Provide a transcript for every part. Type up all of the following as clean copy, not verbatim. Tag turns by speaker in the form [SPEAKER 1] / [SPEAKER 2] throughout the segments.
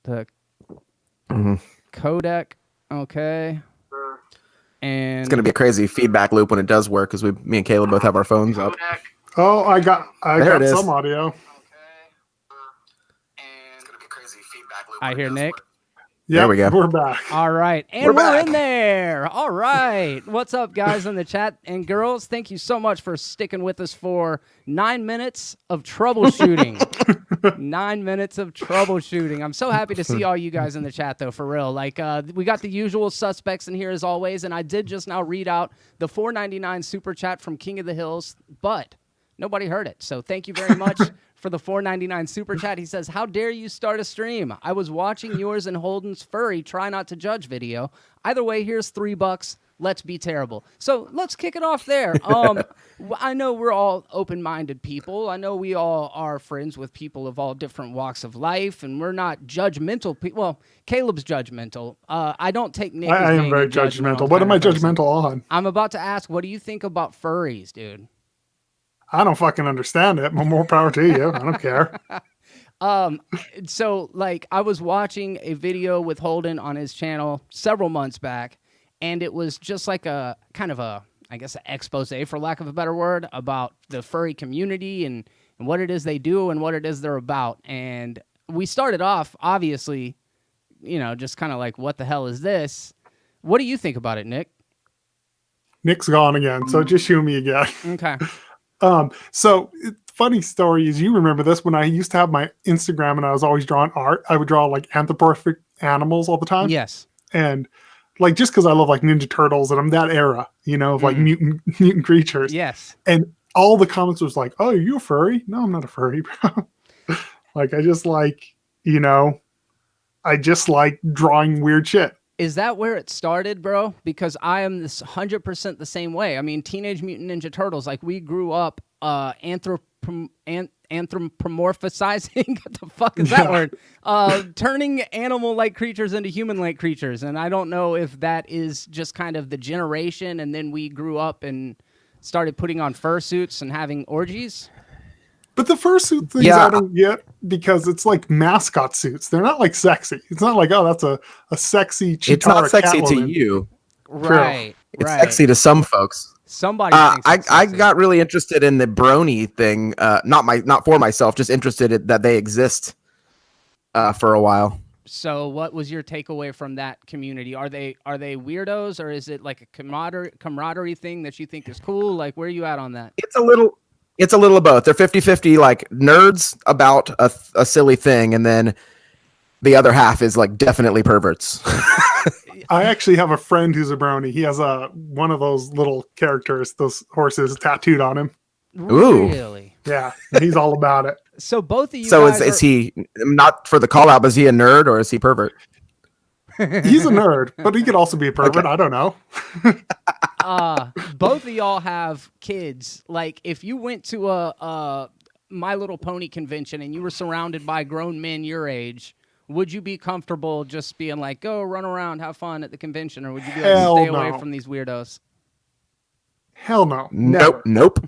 [SPEAKER 1] the codec. Okay. And
[SPEAKER 2] it's going to be a crazy feedback loop when it does work because me and Caleb both have our phones up.
[SPEAKER 3] Oh, I got some audio.
[SPEAKER 1] I hear Nick.
[SPEAKER 3] Yeah,
[SPEAKER 2] there we go.
[SPEAKER 3] We're back.
[SPEAKER 1] All right. And we're in there. All right. What's up, guys in the chat and girls? Thank you so much for sticking with us for 9 minutes of troubleshooting. 9 minutes of troubleshooting. I'm so happy to see all you guys in the chat, though, for real. Like, we got the usual suspects in here, as always, and I did just now read out the $4.99 super chat from King of the Hills, but nobody heard it. So thank you very much. For the $4.99 super chat, he says, "How dare you start a stream? I was watching yours and Holden's furry try not to judge video. Either way, here's $3. Let's be terrible." So let's kick it off there. I know we're all open-minded people. I know we all are friends with people of all different walks of life, and we're not judgmental people. Well, Caleb's judgmental. I don't take Nick.
[SPEAKER 3] I am very judgmental. What am I judgmental on?
[SPEAKER 1] I'm about to ask, what do you think about furries, dude?
[SPEAKER 3] I don't fucking understand it. More power to you. I don't care.
[SPEAKER 1] So like I was watching a video with Holden on his channel several months back, and it was just like a kind of a, I guess, an expose, for lack of a better word, about the furry community and what it is they do and what it is they're about. And we started off, obviously, just kind of like, what the hell is this? What do you think about it, Nick?
[SPEAKER 3] Nick's gone again, so just shoot me again.
[SPEAKER 1] Okay.
[SPEAKER 3] So funny story is, you remember this, when I used to have my Instagram and I was always drawing art, I would draw like anthropomorphic animals all the time.
[SPEAKER 1] Yes.
[SPEAKER 3] And like, just because I love like Ninja Turtles and I'm that era, of like mutant creatures.
[SPEAKER 1] Yes.
[SPEAKER 3] And all the comments was like, "Oh, are you a furry?" No, I'm not a furry, bro. Like, I just like, I just like drawing weird shit.
[SPEAKER 1] Is that where it started, bro? Because I am this 100% the same way. I mean, Teenage Mutant Ninja Turtles, like we grew up anthropomorphizing. What the fuck is that word? Turning animal-like creatures into human-like creatures. And I don't know if that is just kind of the generation, and then we grew up and started putting on fursuits and having orgies.
[SPEAKER 3] But the fursuit things I don't get, because it's like mascot suits. They're not like sexy. It's not like, oh, that's a sexy Chitara.
[SPEAKER 2] It's not sexy
[SPEAKER 3] Catwoman.
[SPEAKER 2] to you.
[SPEAKER 1] Right.
[SPEAKER 2] It's sexy to some folks.
[SPEAKER 1] Somebody thinks it's
[SPEAKER 2] I
[SPEAKER 1] sexy.
[SPEAKER 2] got really interested in the brony thing. Not for myself, just interested that they exist for a while.
[SPEAKER 1] So what was your takeaway from that community? Are they weirdos, or is it like a camaraderie thing that you think is cool? Like, where are you at on that? It's
[SPEAKER 2] a little of both. They're 50-50, like nerds about a silly thing, and then the other half is like definitely perverts.
[SPEAKER 3] I actually have a friend who's a brony. He has one of those little characters, those horses, tattooed on him.
[SPEAKER 2] Ooh.
[SPEAKER 1] Really?
[SPEAKER 3] Yeah, he's all about it.
[SPEAKER 1] So both of you.
[SPEAKER 2] So
[SPEAKER 1] guys
[SPEAKER 2] is he, not for the call out, but is he a nerd or is he pervert?
[SPEAKER 3] He's a nerd, but he could also be a pervert. Okay. I don't know.
[SPEAKER 1] Both of y'all have kids. Like, if you went to a My Little Pony convention and you were surrounded by grown men your age, would you be comfortable just being like, go run around, have fun at the convention, or would you be able to stay away from these weirdos?
[SPEAKER 3] Hell no.
[SPEAKER 2] Nope. Nope.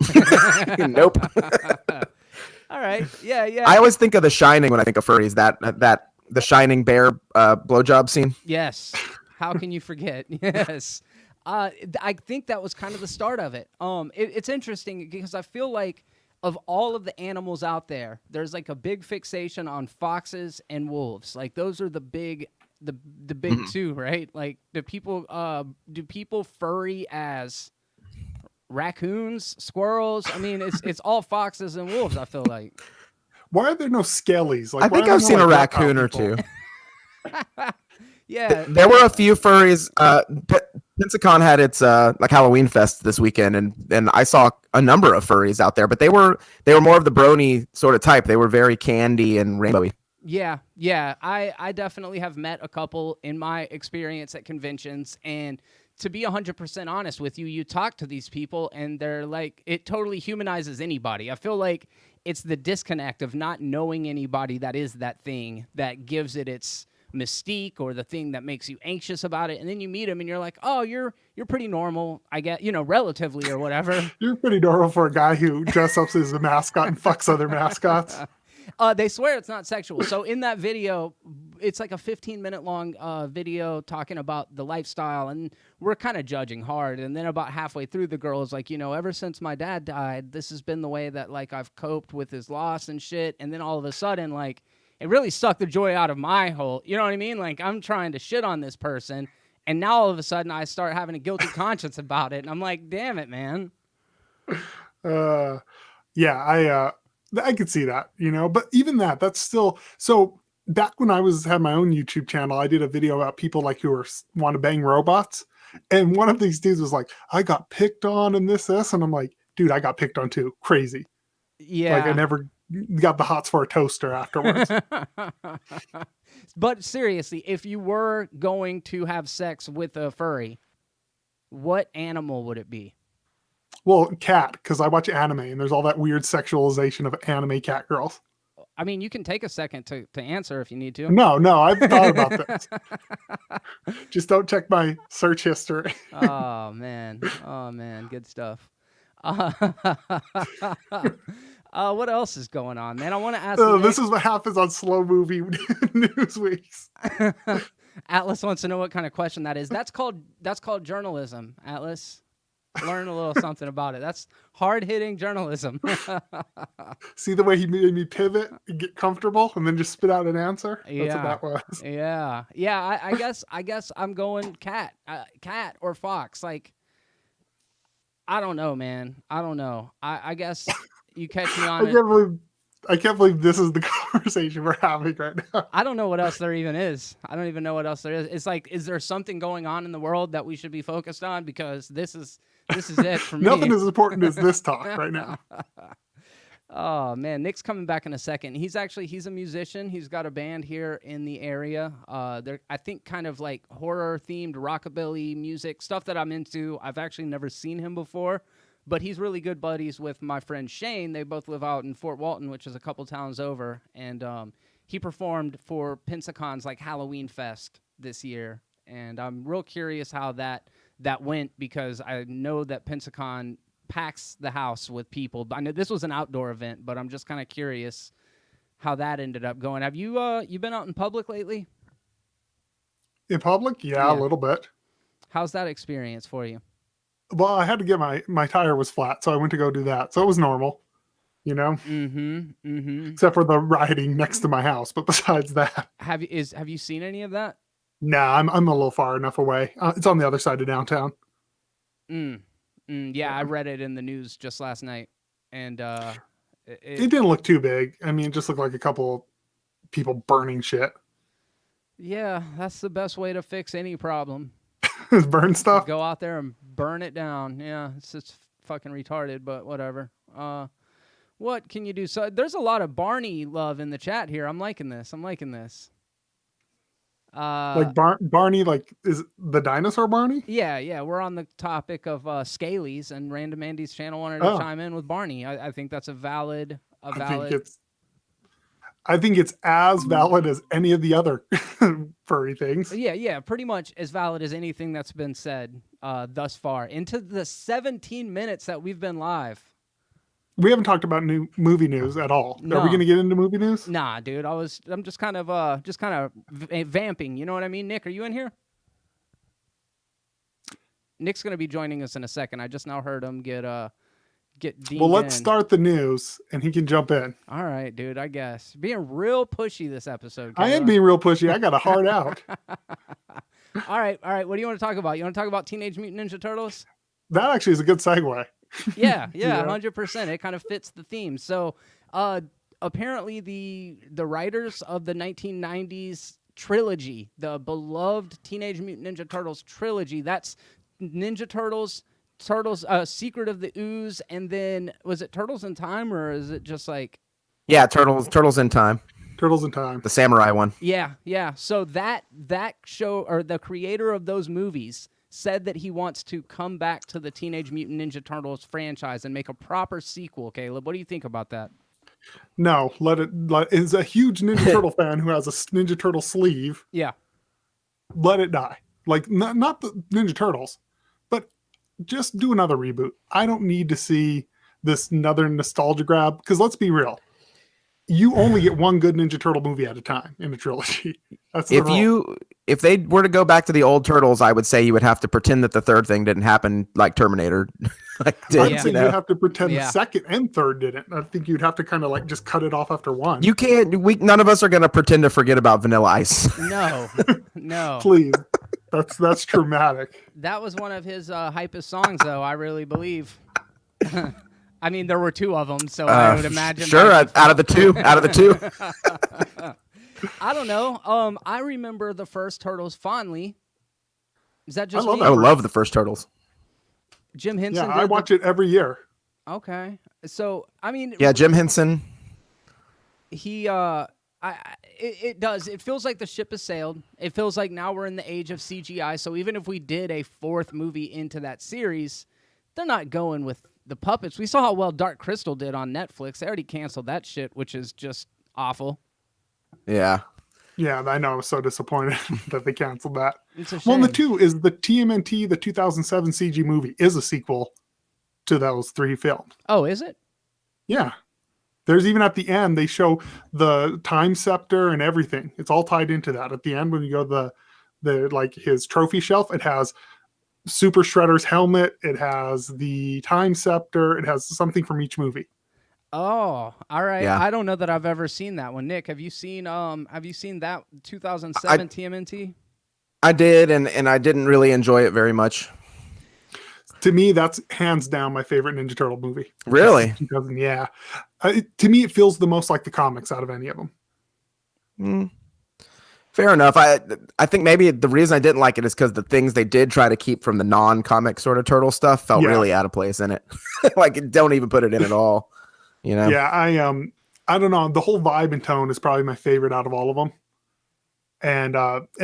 [SPEAKER 1] All right. Yeah.
[SPEAKER 2] I always think of The Shining when I think of furries. That The Shining bear blowjob scene.
[SPEAKER 1] Yes. How can you forget? Yes. I think that was kind of the start of it. It's interesting because I feel like of all of the animals out there, there's like a big fixation on foxes and wolves. Like those are the big two, right? Like do people furry as raccoons, squirrels? I mean, it's all foxes and wolves, I feel like.
[SPEAKER 3] Why are there no skellies? Like,
[SPEAKER 2] I think I've seen a raccoon or two.
[SPEAKER 1] Yeah.
[SPEAKER 2] There were a few furries. Pensacon had its like Halloween fest this weekend, and I saw a number of furries out there, but they were more of the brony sort of type. They were very candy and rainbowy.
[SPEAKER 1] Yeah. I definitely have met a couple in my experience at conventions, and to be 100% honest with you, you talk to these people and they're like, it totally humanizes anybody. I feel like it's the disconnect of not knowing anybody that is that thing that gives it its mystique, or the thing that makes you anxious about it. And then you meet them and you're like, oh, you're pretty normal, I guess, relatively or whatever.
[SPEAKER 3] You're pretty normal for a guy who dresses up as a mascot and fucks other mascots.
[SPEAKER 1] They swear it's not sexual. So in that video, it's like a 15-minute long video talking about the lifestyle, and we're kind of judging hard. And then about halfway through, the girl is like, ever since my dad died, this has been the way that like I've coped with his loss and shit. And then all of a sudden, like, it really sucked the joy out of my whole, you know what I mean? Like, I'm trying to shit on this person, and now all of a sudden I start having a guilty conscience about it, and I'm like, damn it, man.
[SPEAKER 3] Yeah, I could see that, but even that's still, so back when I had my own YouTube channel, I did a video about people like who want to bang robots. And one of these dudes was like, I got picked on and this. And I'm like, dude, I got picked on too. Crazy.
[SPEAKER 1] Yeah.
[SPEAKER 3] Like I never got the hots for a toaster afterwards.
[SPEAKER 1] But seriously, if you were going to have sex with a furry, what animal would it be?
[SPEAKER 3] Well, cat, because I watch anime and there's all that weird sexualization of anime cat girls.
[SPEAKER 1] I mean, you can take a second to answer if you need to.
[SPEAKER 3] No, I've thought about this. Just don't check my search history.
[SPEAKER 1] Oh, man. Good stuff. What else is going on, man? I want to ask.
[SPEAKER 3] This is what happens on slow movie news weeks.
[SPEAKER 1] Atlas wants to know what kind of question that is. That's called journalism, Atlas. Learn a little something about it. That's hard-hitting journalism.
[SPEAKER 3] See the way he made me pivot and get comfortable and then just spit out an answer? That's what that was.
[SPEAKER 1] Yeah. I guess I'm going cat or fox. Like, I don't know, man. I don't know. I guess you catch me on it.
[SPEAKER 3] I can't believe this is the conversation we're having right now.
[SPEAKER 1] I don't know what else there even is. I don't even know what else there is. It's like, is there something going on in the world that we should be focused on? Because this is it for me.
[SPEAKER 3] Nothing as important as this talk right now.
[SPEAKER 1] Oh man, Nick's coming back in a second. He's a musician. He's got a band here in the area. They're, I think, kind of like horror themed rockabilly music, stuff that I'm into. I've actually never seen him before. But he's really good buddies with my friend Shane. They both live out in Fort Walton, which is a couple towns over. And he performed for Pensacon's like Halloween Fest this year. And I'm real curious how that went, because I know that Pensacon packs the house with people. I know this was an outdoor event, but I'm just kind of curious how that ended up going. Have you been out in public lately?
[SPEAKER 3] In public? Yeah, a little bit.
[SPEAKER 1] How's that experience for you?
[SPEAKER 3] Well, I had to get my tire was flat, so I went to go do that. So it was normal, Except for the riding next to my house. But besides that,
[SPEAKER 1] have you seen any of that?
[SPEAKER 3] Nah, I'm a little far enough away. It's on the other side of downtown.
[SPEAKER 1] Yeah, I read it in the news just last night, and it
[SPEAKER 3] didn't look too big. I mean, it just looked like a couple people burning shit.
[SPEAKER 1] Yeah, that's the best way to fix any problem.
[SPEAKER 3] Burn stuff?
[SPEAKER 1] Go out there and burn it down. Yeah, it's just fucking retarded, but whatever. What can you do? So there's a lot of Barney love in the chat here. I'm liking this.
[SPEAKER 3] Like Barney, like, is the dinosaur Barney?
[SPEAKER 1] Yeah. We're on the topic of Scalies, and Random Andy's channel wanted to chime in with Barney. I think that's a valid.
[SPEAKER 3] I think it's as valid as any of the other furry things.
[SPEAKER 1] Yeah, pretty much as valid as anything that's been said thus far. Into the 17 minutes that we've been live.
[SPEAKER 3] We haven't talked about new movie news at all.
[SPEAKER 1] No.
[SPEAKER 3] Are we going to get into movie news?
[SPEAKER 1] Nah, dude. I'm just kind of vamping. You know what I mean? Nick, are you in here? Nick's going to be joining us in a second. I just now heard him get deemed
[SPEAKER 3] well, let's
[SPEAKER 1] in.
[SPEAKER 3] start the news, and he can jump in.
[SPEAKER 1] All right, dude. I guess being real pushy this episode.
[SPEAKER 3] I am being real pushy. I got a hard out.
[SPEAKER 1] All right. What do you want to talk about? You want to talk about Teenage Mutant Ninja Turtles?
[SPEAKER 3] That actually is a good segue.
[SPEAKER 1] Yeah, 100%. It kind of fits the theme. So, apparently, the writers of the 1990s trilogy, the beloved Teenage Mutant Ninja Turtles trilogy, that's Ninja Turtles, Secret of the Ooze, and then was it Turtles in Time, or is it just like?
[SPEAKER 2] Yeah, Turtles in Time.
[SPEAKER 3] Turtles in Time.
[SPEAKER 2] The samurai one.
[SPEAKER 1] Yeah. So that show, or the creator of those movies, said that he wants to come back to the Teenage Mutant Ninja Turtles franchise and make a proper sequel. Caleb, what do you think about that?
[SPEAKER 3] No, is a huge Ninja Turtle fan who has a Ninja Turtle sleeve.
[SPEAKER 1] Yeah.
[SPEAKER 3] Let it die. Like, not the Ninja Turtles, but just do another reboot. I don't need to see this another nostalgia grab, because let's be real. you only get one good Ninja Turtle movie at a time in a trilogy. That's the rule.
[SPEAKER 2] If they were to go back to the old Turtles, I would say you would have to pretend that the third thing didn't happen, like Terminator.
[SPEAKER 3] I'd say you'd have to pretend the second and third didn't. I think you'd have to kind of like just cut it off after one.
[SPEAKER 2] You can't. None of us are going to pretend to forget about Vanilla Ice.
[SPEAKER 1] No.
[SPEAKER 3] Please, that's traumatic.
[SPEAKER 1] That was one of his hypest songs, though. I really believe. I mean, there were two of them, so I would imagine.
[SPEAKER 2] Sure, out of the two.
[SPEAKER 1] I don't know. I remember the first Turtles fondly. Is that just me?
[SPEAKER 2] I love the first Turtles.
[SPEAKER 1] Jim Henson.
[SPEAKER 3] Yeah, I watch it every year.
[SPEAKER 1] Okay, so I mean.
[SPEAKER 2] Yeah, Jim Henson.
[SPEAKER 1] He it does. It feels like the ship has sailed. It feels like now we're in the age of CGI. So even if we did a fourth movie into that series, they're not going with the puppets. We saw how well Dark Crystal did on Netflix. They already canceled that shit, which is just awful.
[SPEAKER 2] Yeah.
[SPEAKER 3] Yeah, I know. I was so disappointed that they canceled that.
[SPEAKER 1] It's a shame.
[SPEAKER 3] Well, the two is the TMNT, the 2007 CG movie, is a sequel to those three films.
[SPEAKER 1] Oh, is it?
[SPEAKER 3] Yeah. There's even at the end, they show the time scepter and everything. It's all tied into that. At the end, when you go to the like his trophy shelf, it has Super Shredder's helmet. It has the time scepter. It has something from each movie.
[SPEAKER 1] Oh, all right.
[SPEAKER 2] Yeah.
[SPEAKER 1] I don't know that I've ever seen that one. Nick, have you seen that 2007 TMNT?
[SPEAKER 3] I
[SPEAKER 2] did, and I didn't really enjoy it very much.
[SPEAKER 3] To me, that's hands down my favorite Ninja Turtle movie.
[SPEAKER 2] Really?
[SPEAKER 3] Yeah. To me, it feels the most like the comics out of any of them.
[SPEAKER 2] Fair enough. I think maybe the reason I didn't like it is because the things they did try to keep from the non-comic sort of turtle stuff felt really out of place in it. Like, don't even put it in at all. You know?
[SPEAKER 3] Yeah, I don't know. The whole vibe and tone is probably my favorite out of all of them. And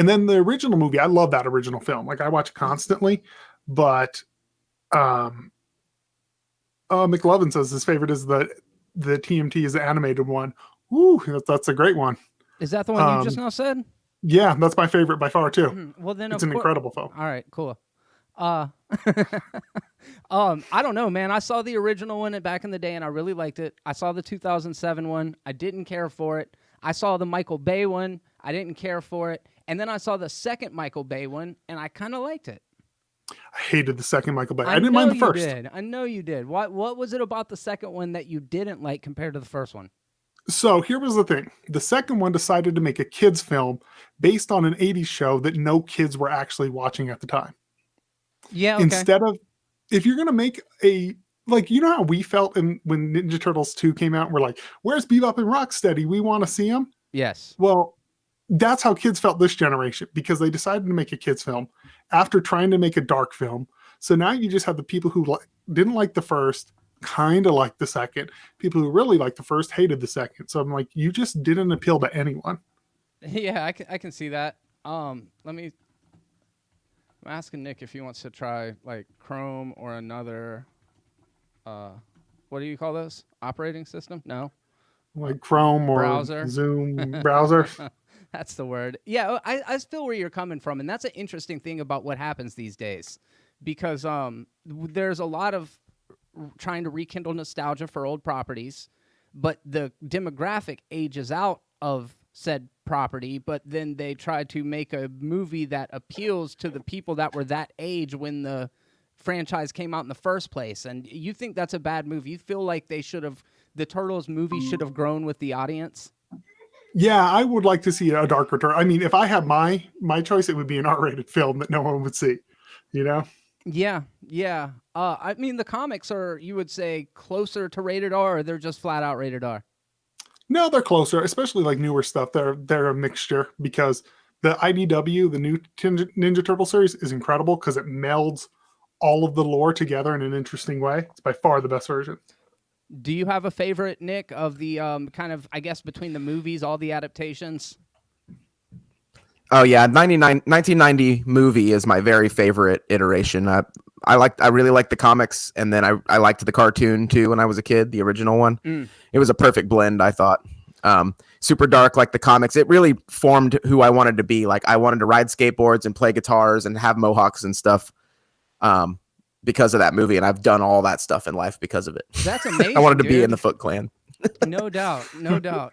[SPEAKER 3] then the original movie, I love that original film. Like, I watch it constantly, but McLovin says his favorite is the TMT is the animated one. Ooh, that's a great one.
[SPEAKER 1] Is that the one you just now said?
[SPEAKER 3] Yeah, that's my favorite by far too.
[SPEAKER 1] Well, then
[SPEAKER 3] it's an incredible film.
[SPEAKER 1] All right, cool. I don't know, man. I saw the original one back in the day, and I really liked it. I saw the 2007 one. I didn't care for it. I saw the Michael Bay one. I didn't care for it. And then I saw the second Michael Bay one, and I kind of liked it.
[SPEAKER 3] I hated the second Michael Bay. I didn't mind the first.
[SPEAKER 1] I know you did. What was it about the second one that you didn't like compared to the first one?
[SPEAKER 3] So here was the thing. The second one decided to make a kids film based on an 80s show that no kids were actually watching at the time.
[SPEAKER 1] Yeah, okay.
[SPEAKER 3] Instead of, if you're going to make like, you know how we felt when Ninja Turtles 2 came out? We're like, where's Bebop and Rocksteady? We want to see them.
[SPEAKER 1] Yes.
[SPEAKER 3] Well, that's how kids felt this generation, because they decided to make a kids film after trying to make a dark film. So now you just have the people who didn't like the first, kind of like the second. People who really liked the first hated the second. So I'm like, you just didn't appeal to anyone.
[SPEAKER 1] Yeah, I can see that. I'm asking Nick if he wants to try like Chrome or another what do you call those? Operating system? No.
[SPEAKER 3] Like Chrome or
[SPEAKER 1] browser.
[SPEAKER 3] Zoom browser.
[SPEAKER 1] That's the word. Yeah, I feel where you're coming from, and that's an interesting thing about what happens these days, because there's a lot of trying to rekindle nostalgia for old properties, but the demographic ages out of said property, but then they try to make a movie that appeals to the people that were that age when the franchise came out in the first place. And you think that's a bad movie? You feel like the Turtles movie should have grown with the audience?
[SPEAKER 3] Yeah, I would like to see a darker turtle. I mean, if I had my choice, it would be an R-rated film that no one would see, you know?
[SPEAKER 1] Yeah. I mean, the comics are, you would say, closer to rated R, or they're just flat out rated R?
[SPEAKER 3] No, they're closer, especially like newer stuff. They're a mixture, because the IDW, the new Ninja Turtle series, is incredible because it melds all of the lore together in an interesting way. It's by far the best version.
[SPEAKER 1] Do you have a favorite, Nick, of the kind of, I guess, between the movies, all the adaptations?
[SPEAKER 2] Oh yeah, 1990 movie is my very favorite iteration. I really liked the comics, and then I liked the cartoon too when I was a kid, the original one. It was a perfect blend, I thought. Super dark like the comics. It really formed who I wanted to be. Like, I wanted to ride skateboards and play guitars and have mohawks and stuff because of that movie, and I've done all that stuff in life because of it.
[SPEAKER 1] That's amazing.
[SPEAKER 2] I wanted to be in the Foot Clan.
[SPEAKER 1] No doubt, no doubt.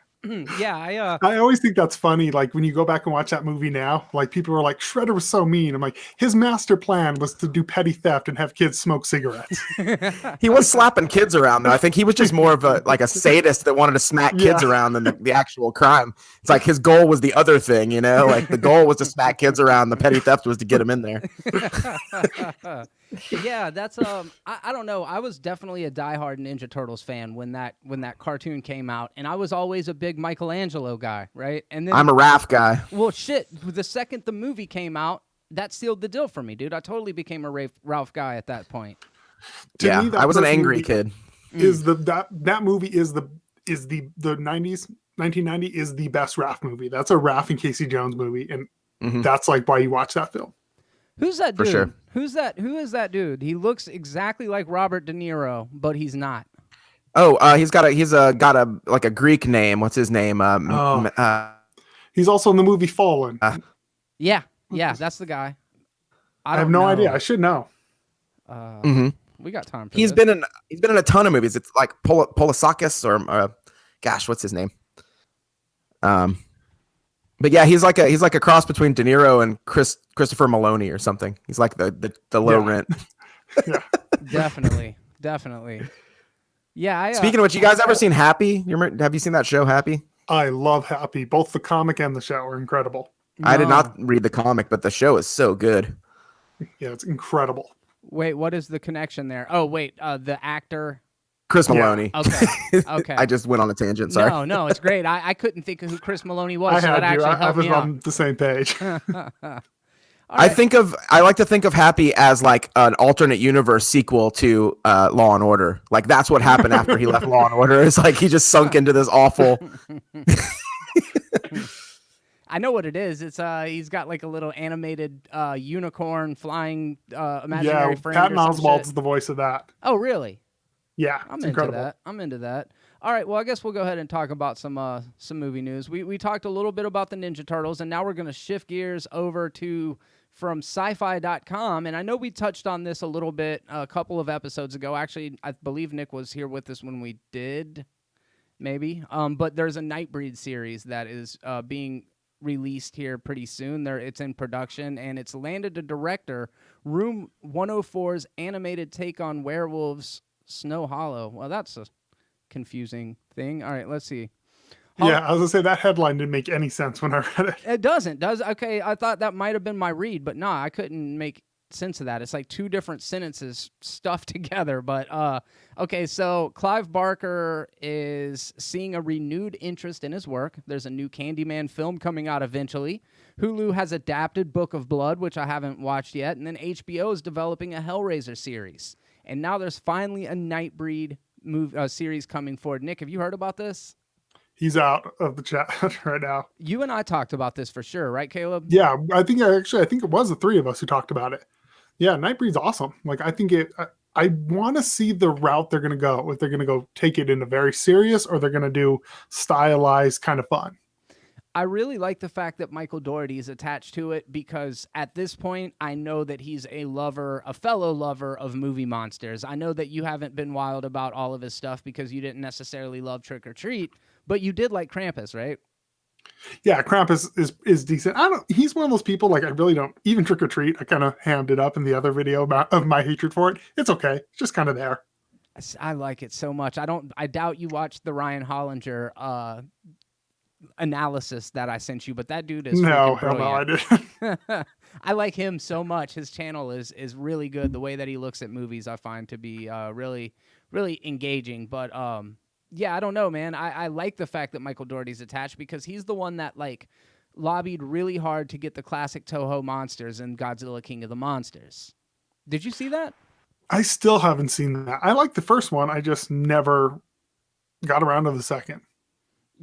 [SPEAKER 1] Yeah,
[SPEAKER 3] I always think that's funny. Like when you go back and watch that movie now, like people are like, Shredder was so mean. I'm like, his master plan was to do petty theft and have kids smoke cigarettes.
[SPEAKER 2] He was slapping kids around though. I think he was just more of a sadist that wanted to smack kids around than the actual crime. It's like his goal was the other thing, you know? Like the goal was to smack kids around. The petty theft was to get him in there.
[SPEAKER 1] Yeah, that's I don't know. I was definitely a diehard Ninja Turtles fan when that cartoon came out, and I was always a big Michelangelo guy, right? And then
[SPEAKER 2] I'm a Raph guy.
[SPEAKER 1] well, shit. The second the movie came out, that sealed the deal for me, dude. I totally became a Ralph guy at that point.
[SPEAKER 2] Yeah,
[SPEAKER 3] me, that
[SPEAKER 2] I was an
[SPEAKER 3] first
[SPEAKER 2] angry
[SPEAKER 3] movie
[SPEAKER 2] kid.
[SPEAKER 3] Is that movie is the 90s 1990 is the best Raph movie. That's a Raph and Casey Jones movie, and that's like why you watch that film.
[SPEAKER 1] Who's that dude?
[SPEAKER 2] For sure.
[SPEAKER 1] Who's that? Who is that dude? He looks exactly like Robert De Niro, but he's not.
[SPEAKER 2] Oh, he's got a like a Greek name. What's his name?
[SPEAKER 3] He's also in the movie Fallen.
[SPEAKER 1] Yeah, that's the guy.
[SPEAKER 3] I have no idea. I should know.
[SPEAKER 1] We got time for
[SPEAKER 2] He's
[SPEAKER 1] this.
[SPEAKER 2] been in a ton of movies. It's like Polisakis or gosh, what's his name? But yeah, he's like a cross between De Niro and Christopher Maloney or something. He's like the low rent.
[SPEAKER 3] Yeah.
[SPEAKER 1] Definitely. Yeah.
[SPEAKER 2] Speaking of which, you guys ever seen Happy? Have you seen that show Happy?
[SPEAKER 3] I love Happy. Both the comic and the show are incredible.
[SPEAKER 2] I did not read the comic, but the show is so good.
[SPEAKER 3] Yeah, it's incredible.
[SPEAKER 1] Wait, what is the connection there? Oh, wait, the actor.
[SPEAKER 2] Chris Maloney.
[SPEAKER 1] Okay.
[SPEAKER 2] I just went on a tangent. Sorry.
[SPEAKER 1] No, it's great. I couldn't think of who Chris Maloney was.
[SPEAKER 3] I
[SPEAKER 1] so
[SPEAKER 3] had
[SPEAKER 1] that
[SPEAKER 3] to.
[SPEAKER 1] actually
[SPEAKER 3] I
[SPEAKER 1] helped
[SPEAKER 3] was
[SPEAKER 1] me out.
[SPEAKER 3] on the same page.
[SPEAKER 2] I like to think of Happy as like an alternate universe sequel to Law and Order. Like that's what happened after he left Law and Order. It's like he just sunk into this awful.
[SPEAKER 1] I know what it is. It's he's got like a little animated unicorn flying imaginary frame.
[SPEAKER 3] Patton Oswalt's the voice of that.
[SPEAKER 1] Oh, really?
[SPEAKER 3] Yeah,
[SPEAKER 1] I'm
[SPEAKER 3] it's
[SPEAKER 1] into
[SPEAKER 3] incredible.
[SPEAKER 1] that. I'm into that. All right, well, I guess we'll go ahead and talk about some movie news. We talked a little bit about the Ninja Turtles, and now we're going to shift gears over to from sci-fi.com. And I know we touched on this a little bit a couple of episodes ago. Actually, I believe Nick was here with us when we did, maybe. But there's a Nightbreed series that is being released here pretty soon. It's in production, and it's landed a director, Room 104's animated take on werewolves, Snow Hollow. Well, that's a confusing thing. All right, let's see.
[SPEAKER 3] Yeah, I was gonna say that headline didn't make any sense when I read it.
[SPEAKER 1] It doesn't. Okay, I thought that might have been my read, but I couldn't make sense of that. It's like two different sentences stuffed together. But okay, so Clive Barker is seeing a renewed interest in his work. There's a new Candyman film coming out eventually. Hulu has adapted Book of Blood, which I haven't watched yet, and then HBO is developing a Hellraiser series. And now there's finally a Nightbreed series coming forward. Nick, have you heard about this?
[SPEAKER 3] He's out of the chat right now.
[SPEAKER 1] You and I talked about this for sure, right, Caleb?
[SPEAKER 3] Yeah, I think it was the three of us who talked about it. Yeah, Nightbreed's awesome. Like I want to see the route they're going to go. If they're going to go take it into very serious or they're going to do stylized kind of fun.
[SPEAKER 1] I really like the fact that Michael Dougherty is attached to it because at this point, I know that he's a fellow lover of movie monsters. I know that you haven't been wild about all of his stuff because you didn't necessarily love Trick or Treat, but you did like Krampus, right?
[SPEAKER 3] Yeah, Krampus is decent. He's one of those people, like I really don't, even Trick or Treat, I kind of hammed it up in the other video of my hatred for it. It's okay. It's just kind of there.
[SPEAKER 1] I like it so much. I doubt you watched the Ryan Hollinger analysis that I sent you, but that dude is
[SPEAKER 3] no,
[SPEAKER 1] hell
[SPEAKER 3] no, I didn't.
[SPEAKER 1] I like him so much. His channel is really good. The way that he looks at movies, I find to be really, really engaging. But yeah, I don't know, man. I like the fact that Michael Dougherty's attached because he's the one that like lobbied really hard to get the classic Toho monsters in Godzilla King of the Monsters. Did you see that?
[SPEAKER 3] I still haven't seen that. I like the first one. I just never got around to the second.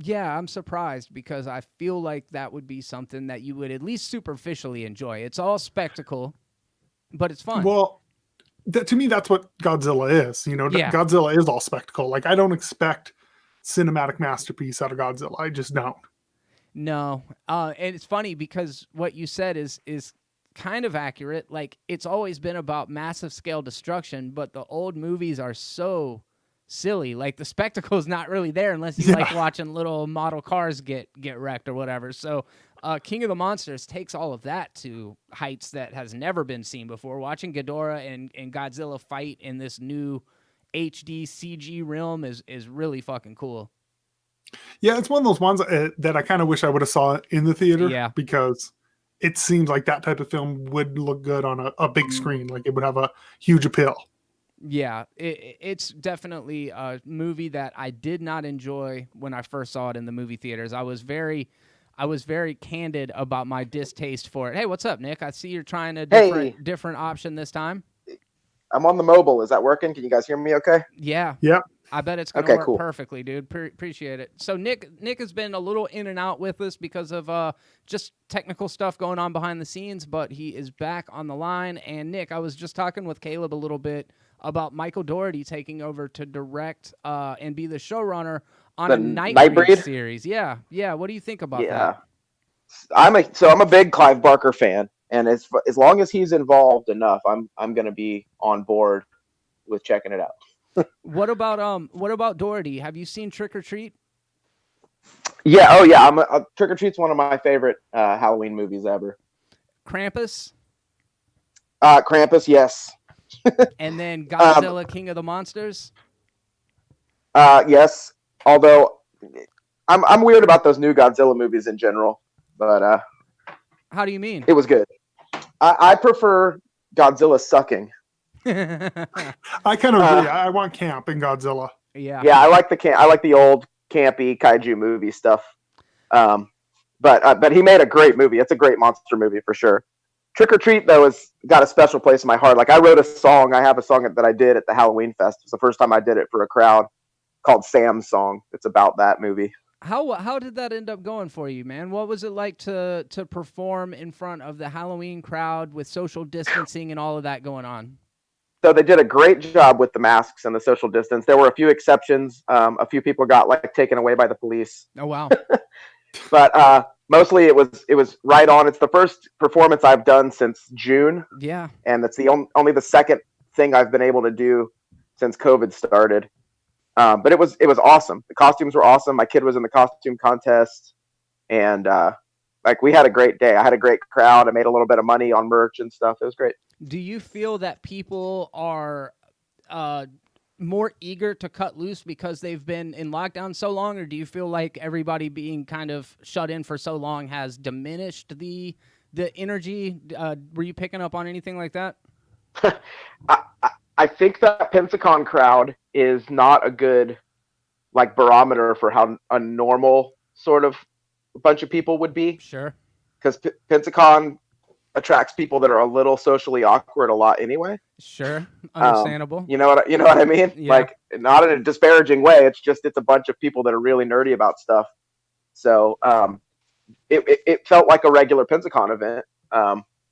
[SPEAKER 1] Yeah, I'm surprised because I feel like that would be something that you would at least superficially enjoy. It's all spectacle, but it's fun.
[SPEAKER 3] Well, to me, that's what Godzilla is. You know,
[SPEAKER 1] Yeah.
[SPEAKER 3] Godzilla is all spectacle. Like, I don't expect cinematic masterpiece out of Godzilla. I just don't.
[SPEAKER 1] No, and it's funny because what you said is kind of accurate. Like, it's always been about massive scale destruction, but the old movies are so silly. Like the spectacle is not really there unless you like watching little model cars get wrecked or whatever. So King of the Monsters takes all of that to heights that has never been seen before. Watching Ghidorah and Godzilla fight in this new HD CG realm is really fucking cool.
[SPEAKER 3] Yeah, it's one of those ones that I kind of wish I would have saw it in the theater.
[SPEAKER 1] Yeah.
[SPEAKER 3] Because it seems like that type of film would look good on a big screen. Like it would have a huge appeal.
[SPEAKER 1] Yeah, it's definitely a movie that I did not enjoy when I first saw it in the movie theaters. I was very candid about my distaste for it. Hey, what's up, Nick? I see you're trying a different option this time.
[SPEAKER 4] I'm on the mobile. Is that working? Can you guys hear me okay?
[SPEAKER 1] Yeah.
[SPEAKER 3] Yep.
[SPEAKER 1] I bet it's going to work perfectly, dude. Appreciate it. So Nick has been a little in and out with us because of just technical stuff going on behind the scenes, but he is back on the line. And Nick, I was just talking with Caleb a little bit about Michael Dougherty taking over to direct and be the showrunner on a Nightbreed series. Yeah. What do you think about that?
[SPEAKER 4] I'm a big Clive Barker fan, and as long as he's involved enough, I'm going to be on board with checking it out.
[SPEAKER 1] What about Dougherty? Have you seen Trick or Treat?
[SPEAKER 4] Yeah. Oh yeah. Trick or Treat's one of my favorite Halloween movies ever.
[SPEAKER 1] Krampus.
[SPEAKER 4] Krampus, yes.
[SPEAKER 1] And then Godzilla, King of the Monsters.
[SPEAKER 4] Yes. Although I'm weird about those new Godzilla movies in general, but
[SPEAKER 1] how do you mean?
[SPEAKER 4] It was good. I prefer Godzilla sucking.
[SPEAKER 3] I kind of agree. I want camp in Godzilla.
[SPEAKER 1] Yeah.
[SPEAKER 4] Yeah, I like the old campy kaiju movie stuff. But he made a great movie. It's a great monster movie for sure. Trick or Treat though has got a special place in my heart. Like I wrote a song. I have a song that I did at the Halloween Fest. It's the first time I did it for a crowd, called Sam's Song. It's about that movie.
[SPEAKER 1] How did that end up going for you, man? What was it like to perform in front of the Halloween crowd with social distancing and all of that going on?
[SPEAKER 4] So they did a great job with the masks and the social distance. There were a few exceptions. A few people got taken away by the police.
[SPEAKER 1] Oh wow!
[SPEAKER 4] But mostly it was right on. It's the first performance I've done since June.
[SPEAKER 1] Yeah.
[SPEAKER 4] And it's only the second thing I've been able to do since COVID started. But it was awesome. The costumes were awesome. My kid was in the costume contest, and we had a great day. I had a great crowd. I made a little bit of money on merch and stuff. It was great.
[SPEAKER 1] Do you feel that people are more eager to cut loose because they've been in lockdown so long, or do you feel like everybody being kind of shut in for so long has diminished the energy? Were you picking up on anything like that?
[SPEAKER 4] I think that Pensacon crowd is not a good barometer for how a normal sort of bunch of people would be.
[SPEAKER 1] Sure. Because
[SPEAKER 4] Pensacon attracts people that are a little socially awkward a lot anyway.
[SPEAKER 1] Sure. Understandable.
[SPEAKER 4] You know what I mean?
[SPEAKER 1] Yeah.
[SPEAKER 4] Not in a disparaging way. It's a bunch of people that are really nerdy about stuff. So it felt like a regular Pensacon event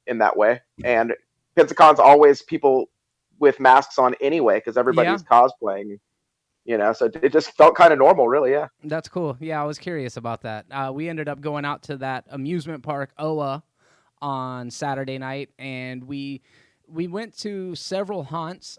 [SPEAKER 4] in that way. And Pensacon's always people with masks on anyway because everybody's cosplaying. So it just felt kind of normal, really. Yeah.
[SPEAKER 1] That's cool. Yeah, I was curious about that. We ended up going out to that amusement park, OA, on Saturday night, and we went to several haunts.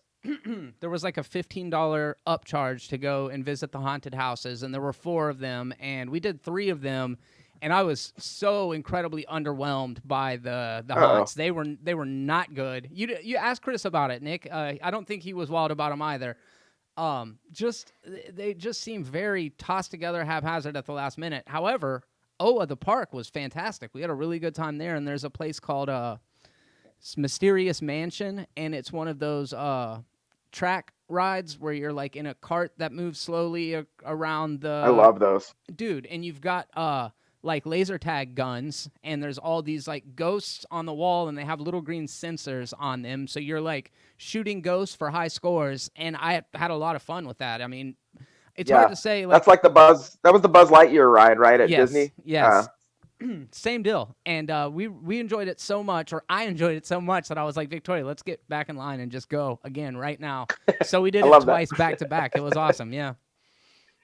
[SPEAKER 1] There was a $15 upcharge to go and visit the haunted houses, and there were 4 of them, and we did 3 of them, and I was so incredibly underwhelmed by the haunts. They were not good. You asked Chris about it, Nick. I don't think he was wild about them either. They just seem very tossed together, haphazard at the last minute. However, the park was fantastic. We had a really good time there, and there's a place called Mysterious Mansion, and it's one of those track rides where you're in a cart that moves slowly around the...
[SPEAKER 4] I love those.
[SPEAKER 1] Dude, and you've got laser tag guns, and there's all these ghosts on the wall, and they have little green sensors on them, so you're shooting ghosts for high scores, and I had a lot of fun with that. I mean, it's hard to say.
[SPEAKER 4] That's the Buzz. That was the Buzz Lightyear ride, right, at Disney?
[SPEAKER 1] Yes. Same deal. And we enjoyed it so much, or I enjoyed it so much that I was like, Victoria, let's get back in line and just go again right now. So we did it twice back to back. It was awesome. Yeah.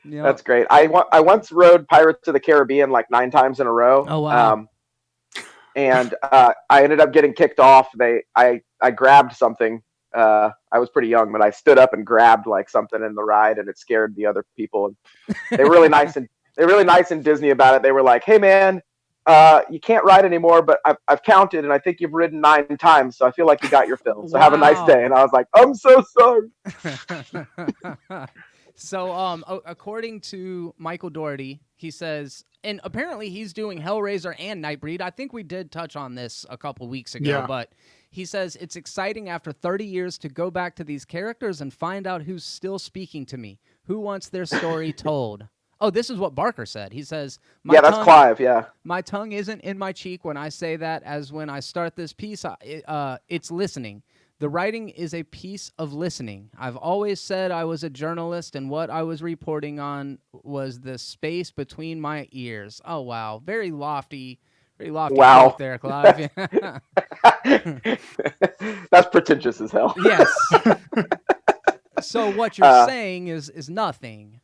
[SPEAKER 4] That's great. I once rode Pirates of the Caribbean 9 times in a row.
[SPEAKER 1] Oh, wow.
[SPEAKER 4] And I ended up getting kicked off. I grabbed something I was pretty young, but I stood up and grabbed like something in the ride, and it scared the other people. And they were really nice and Disney about it. They were like, "Hey, man, you can't ride anymore, but I've counted, and I think you've ridden 9 times, so I feel like you got your fill. So have a nice day." And I was like, "I'm so sorry."
[SPEAKER 1] So, according to Michael Dougherty, he says, and apparently he's doing Hellraiser and Nightbreed. I think we did touch on this a couple weeks ago, but he says it's exciting after 30 years to go back to these characters and find out who's still speaking to me, who wants their story told. Oh, this is what Barker said. He says,
[SPEAKER 4] that's Clive, yeah.
[SPEAKER 1] My tongue isn't in my cheek when I say that, as when I start this piece, it's listening. The writing is a piece of listening. I've always said I was a journalist, and what I was reporting on was the space between my ears. Oh, wow. Very lofty quote there, Clive.
[SPEAKER 4] That's pretentious as hell.
[SPEAKER 1] Yes. So what you're saying is nothing.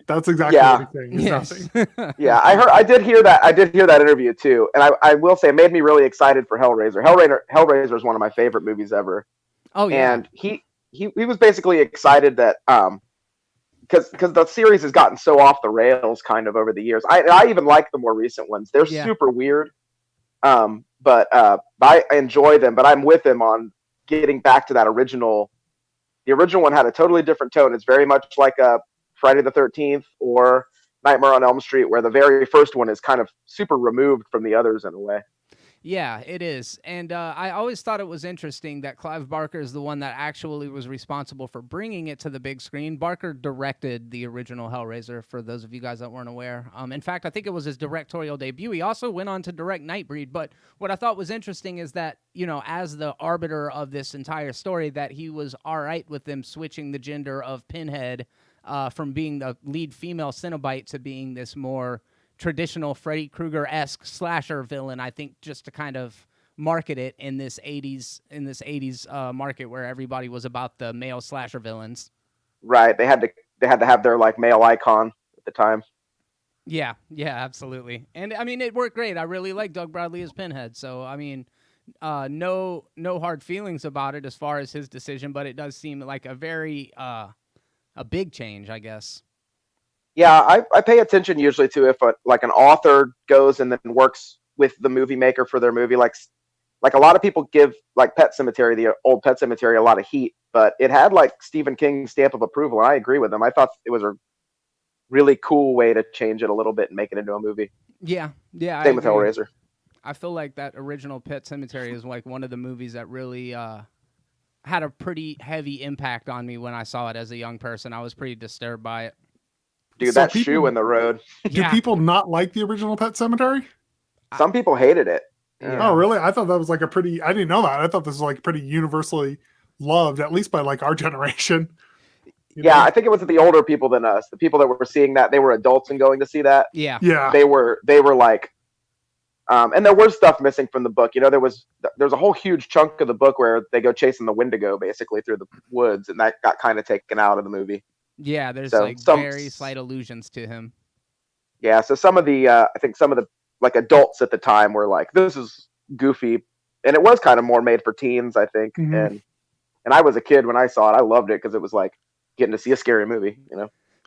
[SPEAKER 3] That's exactly what he's saying.
[SPEAKER 1] Yes.
[SPEAKER 3] Nothing.
[SPEAKER 4] Yeah, I did hear that interview too, and I will say it made me really excited for Hellraiser. Hellraiser is one of my favorite movies ever.
[SPEAKER 1] Oh yeah.
[SPEAKER 4] And he was basically excited that because the series has gotten so off the rails kind of over the years. I even like the more recent ones. They're super weird, but I enjoy them. But I'm with him on getting back to that original. The original one had a totally different tone. It's very much like a Friday the 13th or Nightmare on Elm Street, where the very first one is kind of super removed from the others in a way.
[SPEAKER 1] Yeah, it is. And I always thought it was interesting that Clive Barker is the one that actually was responsible for bringing it to the big screen. Barker directed the original Hellraiser, for those of you guys that weren't aware. In fact, I think it was his directorial debut. He also went on to direct Nightbreed. But what I thought was interesting is that, as the arbiter of this entire story, that he was all right with them switching the gender of Pinhead from being the lead female Cenobite to being this more traditional Freddy Krueger-esque slasher villain. I think just to kind of market it in this 80s market where everybody was about the male slasher villains.
[SPEAKER 4] Right. They had to have their like male icon at the time.
[SPEAKER 1] Yeah, absolutely. And I mean, it worked great. I really like Doug Bradley as Pinhead. So I mean, no hard feelings about it as far as his decision, but it does seem like a very a big change, I guess.
[SPEAKER 4] Yeah, I pay attention usually to if an author goes and then works with the movie maker for their movie. Like a lot of people give like Pet Sematary, the old Pet Sematary, a lot of heat, but it had like Stephen King's stamp of approval, and I agree with him. I thought it was a really cool way to change it a little bit and make it into a movie.
[SPEAKER 1] Yeah.
[SPEAKER 4] Same with Hellraiser.
[SPEAKER 1] I feel like that original Pet Sematary is like one of the movies that really had a pretty heavy impact on me when I saw it as a young person. I was pretty disturbed by it.
[SPEAKER 4] Dude, so that shoe in the road.
[SPEAKER 3] Do people not like the original Pet Sematary?
[SPEAKER 4] Some people hated it.
[SPEAKER 3] Yeah. Oh, really? I thought that was like I didn't know that. I thought this was like pretty universally loved, at least by like our generation.
[SPEAKER 4] Yeah, I think it was the older people than us. The people that were seeing that, they were adults and going to see that.
[SPEAKER 1] Yeah.
[SPEAKER 4] They were like, and there was stuff missing from the book. There's a whole huge chunk of the book where they go chasing the Wendigo basically through the woods, and that got kind of taken out of the movie.
[SPEAKER 1] Yeah, there's very slight allusions to him.
[SPEAKER 4] Yeah, so some of the I think some of the like adults at the time were like, this is goofy, and it was kind of more made for teens, I think. Mm-hmm. And I was a kid when I saw it. I loved it because it was like getting to see a scary movie,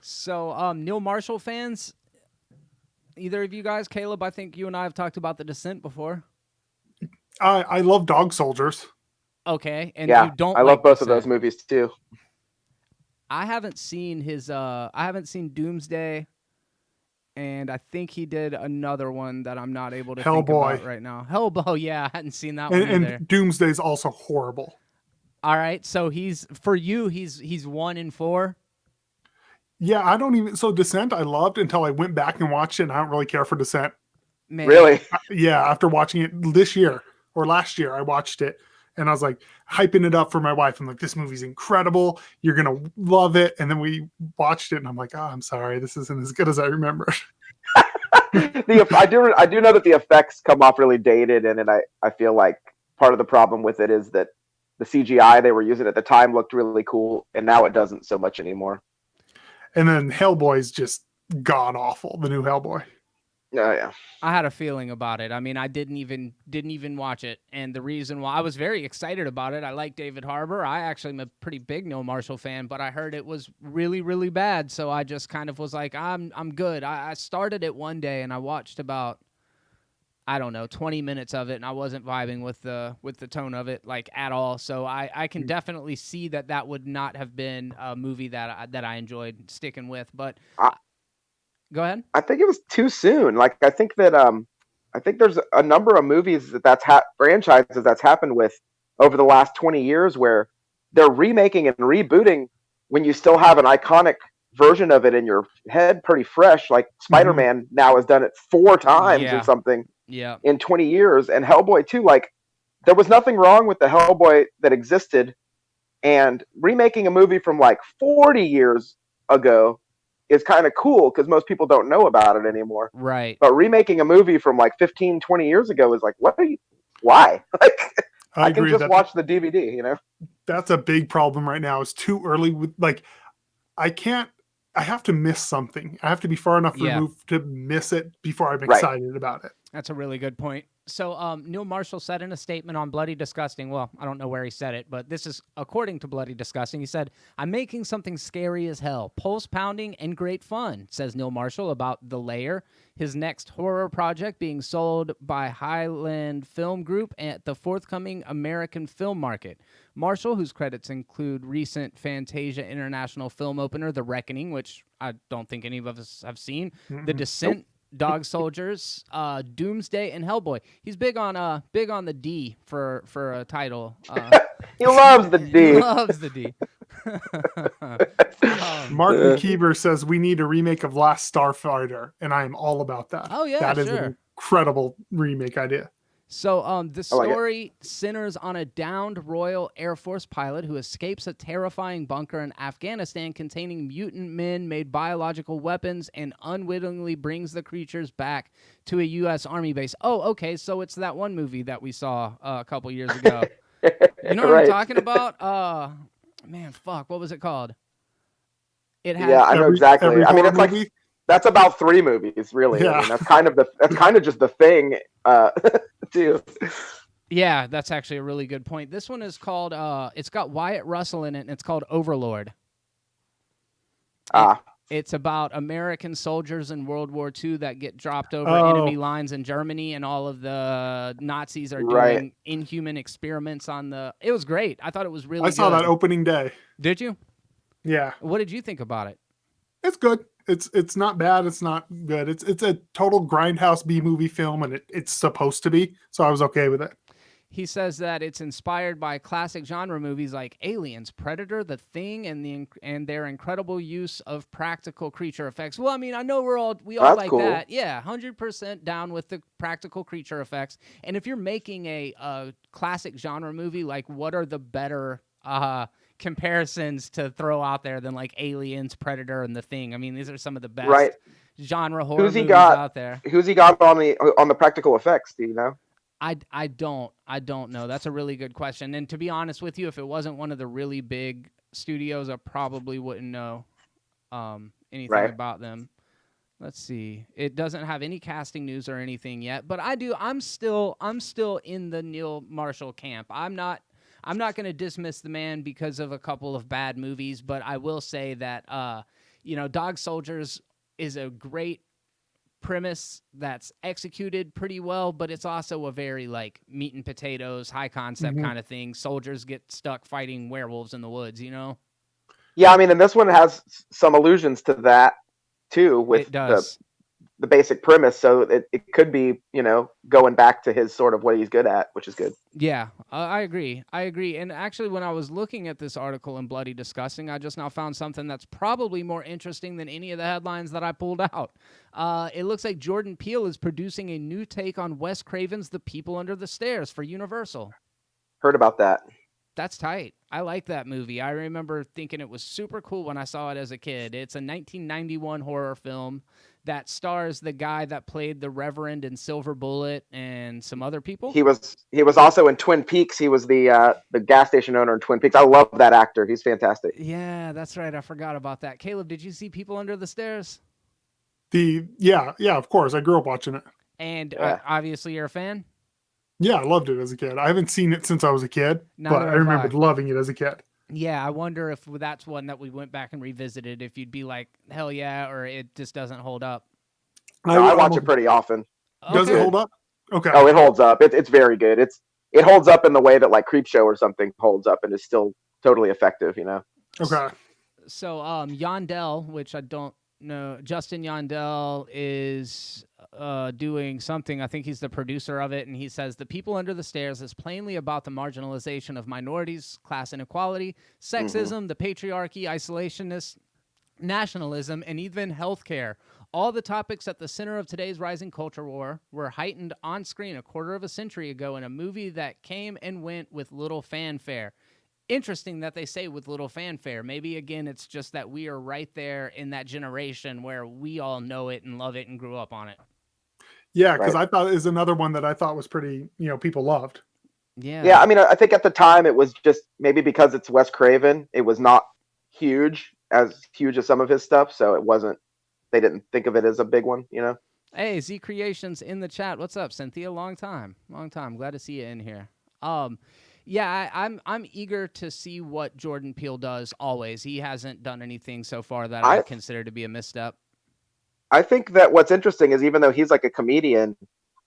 [SPEAKER 1] So Neil Marshall fans, either of you guys, Caleb, I think you and I have talked about The Descent before.
[SPEAKER 3] I love Dog Soldiers.
[SPEAKER 1] Okay, and
[SPEAKER 4] yeah,
[SPEAKER 1] you don't.
[SPEAKER 4] I love both of those movies too.
[SPEAKER 1] I haven't seen Doomsday, and I think he did another one that I'm not able to think about right now. Hellboy, yeah, I hadn't seen that one either.
[SPEAKER 3] And Doomsday's also horrible.
[SPEAKER 1] All right, so he's 1 in 4.
[SPEAKER 3] Yeah, I don't even. So Descent, I loved until I went back and watched it, and I don't really care for Descent.
[SPEAKER 1] Man.
[SPEAKER 4] Really?
[SPEAKER 3] Yeah, after watching it this year or last year, I watched it. And I was like hyping it up for my wife. I'm like, this movie's incredible. You're going to love it. And then we watched it and I'm like, oh, I'm sorry. This isn't as good as I remember.
[SPEAKER 4] I do know that the effects come off really dated. And I feel like part of the problem with it is that the CGI they were using at the time looked really cool. And now it doesn't so much anymore.
[SPEAKER 3] And then Hellboy's just god awful. The new Hellboy.
[SPEAKER 4] Oh yeah.
[SPEAKER 1] I had a feeling about it. I mean, I didn't even watch it, and the reason why I was very excited about it, I like David Harbour. I actually am a pretty big Neil Marshall fan, but I heard it was really, really bad, so I just kind of was like, I'm good. I started it one day and I watched about, I don't know, 20 minutes of it, and I wasn't vibing with the tone of it like at all. So I can definitely see that would not have been a movie that I enjoyed sticking with. But go ahead.
[SPEAKER 4] I think it was too soon. Like I think that I think there's a number of movies franchises that's happened with over the last 20 years where they're remaking and rebooting when you still have an iconic version of it in your head pretty fresh. Like Spider-Man now has done it 4 times or something in 20 years, and Hellboy too. Like there was nothing wrong with the Hellboy that existed, and remaking a movie from like 40 years ago is kind of cool because most people don't know about it anymore.
[SPEAKER 1] Right.
[SPEAKER 4] But remaking a movie from like 15, 20 years ago is like, why? Like, I can just watch the DVD, you know?
[SPEAKER 3] That's a big problem right now. It's too early with, like, I have to miss something. I have to be far enough removed to miss it before I'm excited about it.
[SPEAKER 1] That's a really good point. So Neil Marshall said in a statement on Bloody Disgusting, well, I don't know where he said it, but this is according to Bloody Disgusting. He said, "I'm making something scary as hell, pulse-pounding and great fun," says Neil Marshall about The Lair, his next horror project being sold by Highland Film Group at the forthcoming American Film Market. Marshall, whose credits include recent Fantasia International film opener, The Reckoning, which I don't think any of us have seen, The Descent, Dog Soldiers, Doomsday, and Hellboy. He's big on the D for a title.
[SPEAKER 4] He loves the D.
[SPEAKER 1] He loves the D.
[SPEAKER 3] Martin Kieber says we need a remake of Last Starfighter, and I am all about that.
[SPEAKER 1] Oh yeah,
[SPEAKER 3] that is an incredible remake idea.
[SPEAKER 1] So the story centers on a downed Royal Air Force pilot who escapes a terrifying bunker in Afghanistan containing mutant men made biological weapons and unwittingly brings the creatures back to a U.S. Army base. Oh, okay, so it's that one movie that we saw a couple years ago. You know what I'm talking about? Man, fuck, what was it called? It had
[SPEAKER 4] I know exactly. I mean, it's
[SPEAKER 3] movie?
[SPEAKER 4] like that's about 3 movies, really.
[SPEAKER 3] Yeah.
[SPEAKER 4] I mean, that's kind of just the thing, too.
[SPEAKER 1] Yeah, that's actually a really good point. This one is called. It's got Wyatt Russell in it, and it's called Overlord. It's about American soldiers in World War II that get dropped over enemy lines in Germany, and all of the Nazis are doing inhuman experiments on the. It was great. I thought it was really.
[SPEAKER 3] I saw that opening day.
[SPEAKER 1] Did you?
[SPEAKER 3] Yeah.
[SPEAKER 1] What did you think about it?
[SPEAKER 3] It's good. It's not bad. It's not good. It's a total grindhouse B movie film, and it's supposed to be. So I was okay with it.
[SPEAKER 1] He says that it's inspired by classic genre movies like Aliens, Predator, The Thing, and their incredible use of practical creature effects. Well, I mean, I know we all like cool. That. Yeah, 100% down with the practical creature effects. And if you're making a classic genre movie, like what are the better comparisons to throw out there than like Aliens, Predator, and The Thing? I mean, these are some of the best genre horror movies out there.
[SPEAKER 4] Who's he got on the practical effects? Do you know?
[SPEAKER 1] I don't know. That's a really good question. And to be honest with you, if it wasn't one of the really big studios, I probably wouldn't know anything about them. Let's see. It doesn't have any casting news or anything yet, but I do. I'm still in the Neil Marshall camp. I'm not going to dismiss the man because of a couple of bad movies, but I will say that Dog Soldiers is a great premise that's executed pretty well, but it's also a very like meat and potatoes, high concept kind of thing. Soldiers get stuck fighting werewolves in the woods, you know?
[SPEAKER 4] Yeah, I mean, and this one has some allusions to that too, with the basic premise. So it could be, going back to his sort of what he's good at, which is good.
[SPEAKER 1] Yeah, I agree. And actually, when I was looking at this article in Bloody Disgusting, I just now found something that's probably more interesting than any of the headlines that I pulled out. It looks like Jordan Peele is producing a new take on Wes Craven's The People Under the Stairs for Universal.
[SPEAKER 4] Heard about that.
[SPEAKER 1] That's tight. I like that movie. I remember thinking it was super cool when I saw it as a kid. It's a 1991 horror film that stars the guy that played the Reverend in Silver Bullet and some other people.
[SPEAKER 4] He was also in Twin Peaks. He was the gas station owner in Twin Peaks. I love that actor. He's fantastic.
[SPEAKER 1] Yeah, that's right. I forgot about that. Caleb, did you see People Under the Stairs?
[SPEAKER 3] Yeah, of course. I grew up watching it.
[SPEAKER 1] And
[SPEAKER 4] Yeah.
[SPEAKER 1] obviously you're a fan?
[SPEAKER 3] Yeah, I loved it as a kid. I haven't seen it since I was a kid,
[SPEAKER 1] Neither
[SPEAKER 3] but I
[SPEAKER 1] have
[SPEAKER 3] remember
[SPEAKER 1] I.
[SPEAKER 3] loving it as a kid.
[SPEAKER 1] Yeah, I wonder if that's one that we went back and revisited, if you'd be like, hell yeah, or it just doesn't hold up.
[SPEAKER 4] No, I watch it pretty often.
[SPEAKER 3] Does it
[SPEAKER 1] Okay.
[SPEAKER 3] hold up? Okay.
[SPEAKER 4] Oh, it holds up. It's very good. It holds up in the way that like Creepshow or something holds up and is still totally effective. You know.
[SPEAKER 3] Okay.
[SPEAKER 1] So, Yondell, which I don't know, Justin Yondell is doing something. I think he's the producer of it, and he says The People Under the Stairs is plainly about the marginalization of minorities, class inequality, sexism, the patriarchy, isolationist, nationalism, and even healthcare. All the topics at the center of today's rising culture war were heightened on screen a quarter of a century ago in a movie that came and went with little fanfare. Interesting that they say with little fanfare. Maybe, again, it's just that we are right there in that generation where we all know it and love it and grew up on it.
[SPEAKER 3] Yeah, because
[SPEAKER 4] Right.
[SPEAKER 3] I thought it was another one that I thought was pretty, people loved.
[SPEAKER 1] Yeah.
[SPEAKER 4] Yeah, I mean, I think at the time it was just maybe because it's Wes Craven, it was not as huge as some of his stuff, so it wasn't. They didn't think of it as a big one, you know.
[SPEAKER 1] Hey, Z Creations in the chat. What's up, Cynthia? Long time. Glad to see you in here. Yeah, I'm eager to see what Jordan Peele does always. He hasn't done anything so far that I consider to be a misstep.
[SPEAKER 4] I think that what's interesting is even though he's like a comedian,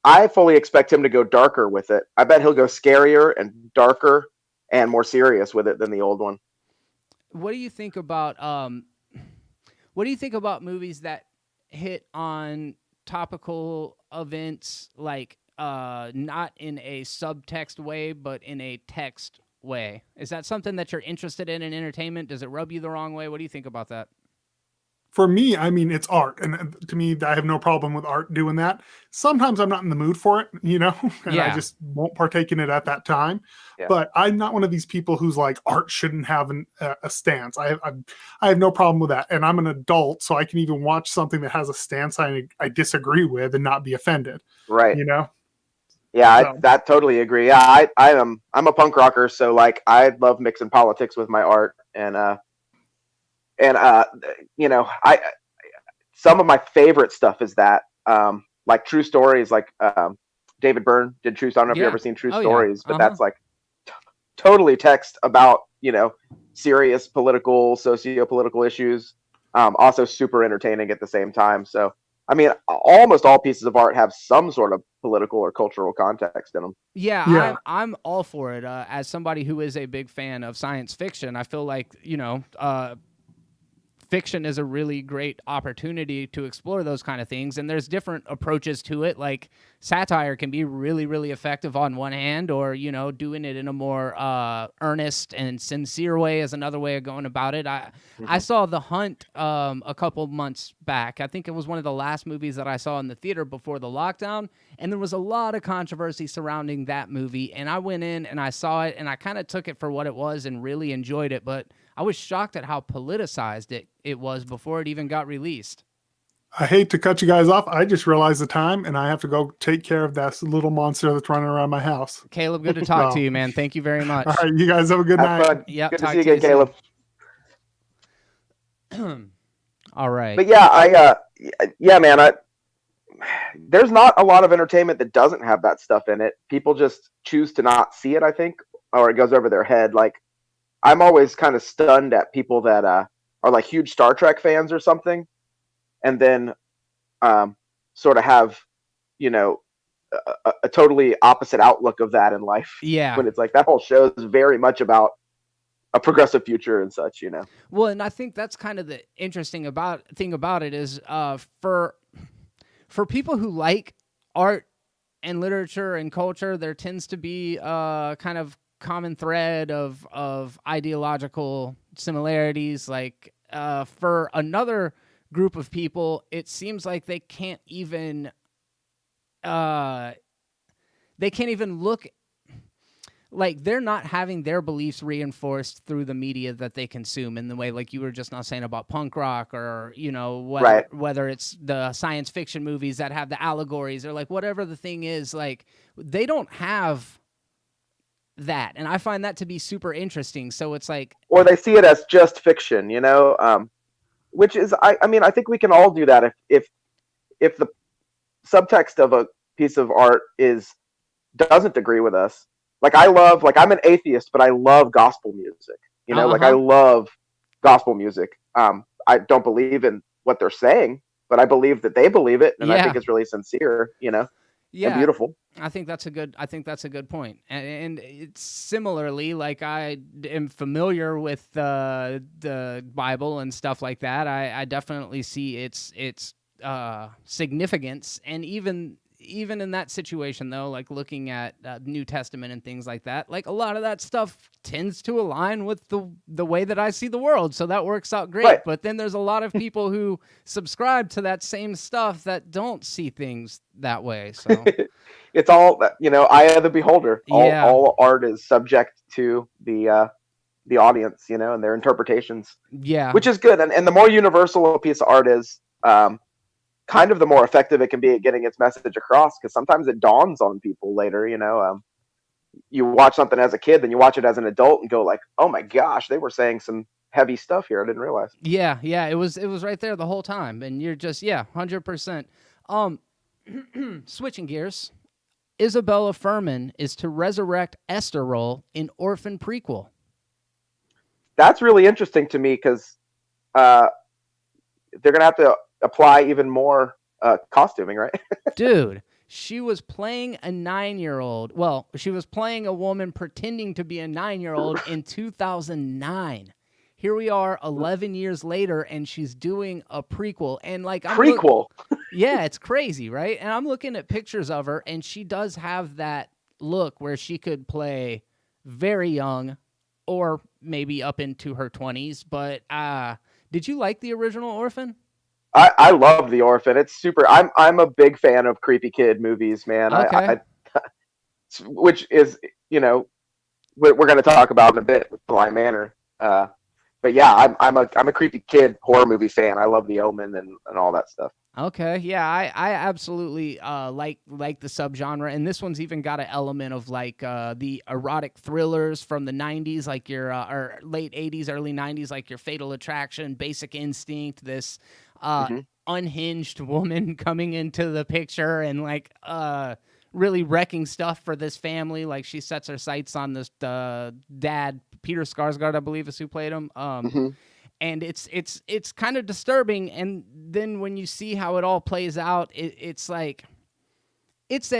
[SPEAKER 4] I fully expect him to go darker with it. I bet he'll go scarier and darker and more serious with it than the old one.
[SPEAKER 1] What do you think about movies that hit on topical events, like not in a subtext way, but in a text way? Is that something that you're interested in entertainment? Does it rub you the wrong way? What do you think about that?
[SPEAKER 3] For me, I mean, it's art. And to me, I have no problem with art doing that. Sometimes I'm not in the mood for it, and I just won't partake in it at that time.
[SPEAKER 4] Yeah.
[SPEAKER 3] But I'm not one of these people who's like, art shouldn't have a stance. I have no problem with that. And I'm an adult, so I can even watch something that has a stance I disagree with and not be offended.
[SPEAKER 4] Right.
[SPEAKER 3] Yeah,
[SPEAKER 4] so. I totally agree. Yeah, I'm a punk rocker, so like I love mixing politics with my art, and some of my favorite stuff is that like true stories, like David Byrne did True. I don't know if you've ever seen True Stories, but that's like totally text about serious political, socio-political issues. Also super entertaining at the same time. So I mean, almost all pieces of art have some sort of political or cultural context in them.
[SPEAKER 1] Yeah. I'm all for it. As somebody who is a big fan of science fiction, I feel like, fiction is a really great opportunity to explore those kind of things, and there's different approaches to it. Like satire can be really, really effective on one hand, or doing it in a more earnest and sincere way is another way of going about it. I saw The Hunt a couple months back. I think it was one of the last movies that I saw in the theater before the lockdown, and there was a lot of controversy surrounding that movie, and I went in and I saw it, and I kind of took it for what it was and really enjoyed it, but I was shocked at how politicized it was before it even got released.
[SPEAKER 3] I hate to cut you guys off. I just realized the time, and I have to go take care of that little monster that's running around my house.
[SPEAKER 1] Caleb, good to talk to you, man. Thank you very much.
[SPEAKER 3] All right, you guys have a good night.
[SPEAKER 4] Fun.
[SPEAKER 1] Yep,
[SPEAKER 4] Good to see you again, Caleb.
[SPEAKER 1] All right.
[SPEAKER 4] But yeah, man, there's not a lot of entertainment that doesn't have that stuff in it. People just choose to not see it, I think, or it goes over their head. Like, I'm always kind of stunned at people that are like huge Star Trek fans or something, and then sort of have, a totally opposite outlook of that in life.
[SPEAKER 1] Yeah.
[SPEAKER 4] When it's like that whole show is very much about a progressive future and such,
[SPEAKER 1] Well, and I think that's kind of the interesting thing about it is for people who like art and literature and culture, there tends to be kind of common thread of ideological similarities. Like for another group of people, it seems like they can't even look, like they're not having their beliefs reinforced through the media that they consume in the way, like you were just not saying about punk rock, or whether it's the science fiction movies that have the allegories, or like whatever the thing is, like they don't have that, and I find that to be super interesting. So it's like,
[SPEAKER 4] or they see it as just fiction, which is, I mean, I think we can all do that if if the subtext of a piece of art doesn't agree with us, like I'm an atheist, but I love gospel music. You know, like I love gospel music. I don't believe in what they're saying, but I believe that they believe it, and I think it's really sincere. You know, and beautiful.
[SPEAKER 1] I think that's a good point. And it's similarly, like I am familiar with the Bible and stuff like that. I definitely see its significance, and even in that situation, though, like looking at New Testament and things like that, like a lot of that stuff tends to align with the way that I see the world. So that works out great. Right. But then there's a lot of people who subscribe to that same stuff that don't see things that way. So
[SPEAKER 4] it's all, eye of the beholder. All art is subject to the audience, and their interpretations.
[SPEAKER 1] Yeah.
[SPEAKER 4] Which is good. And the more universal a piece of art is, kind of the more effective it can be at getting its message across, because sometimes it dawns on people later. You watch something as a kid, then you watch it as an adult and go like, oh my gosh, they were saying some heavy stuff here I didn't realize.
[SPEAKER 1] Yeah, it was right there the whole time, and you're just 100%. Switching gears, Isabella Furman is to resurrect Esther role in Orphan prequel.
[SPEAKER 4] That's really interesting to me, because they're gonna have to apply even more costuming, right?
[SPEAKER 1] Dude, she was playing a 9-year-old. Well, she was playing a woman pretending to be a 9-year-old in 2009. Here we are 11 years later, and she's doing a prequel. And like
[SPEAKER 4] prequel.
[SPEAKER 1] Yeah, it's crazy, right? And I'm looking at pictures of her, and she does have that look where she could play very young or maybe up into her 20s. But did you like the original Orphan?
[SPEAKER 4] I love The Orphan. It's super. I'm a big fan of creepy kid movies, man.
[SPEAKER 1] Okay.
[SPEAKER 4] Which is, we're going to talk about in a bit with BLY MANOR. But yeah, I'm a creepy kid horror movie fan. I love The Omen and all that stuff.
[SPEAKER 1] Okay, yeah, I absolutely like the subgenre, and this one's even got an element of like the erotic thrillers from the 90s, like your or late 80s, early 90s, like your Fatal Attraction, Basic Instinct, this unhinged woman coming into the picture and like really wrecking stuff for this family. Like she sets her sights on this dad, Peter Skarsgård, I believe is who played him. And it's kind of disturbing. And then when you see how it all plays out, it's like it's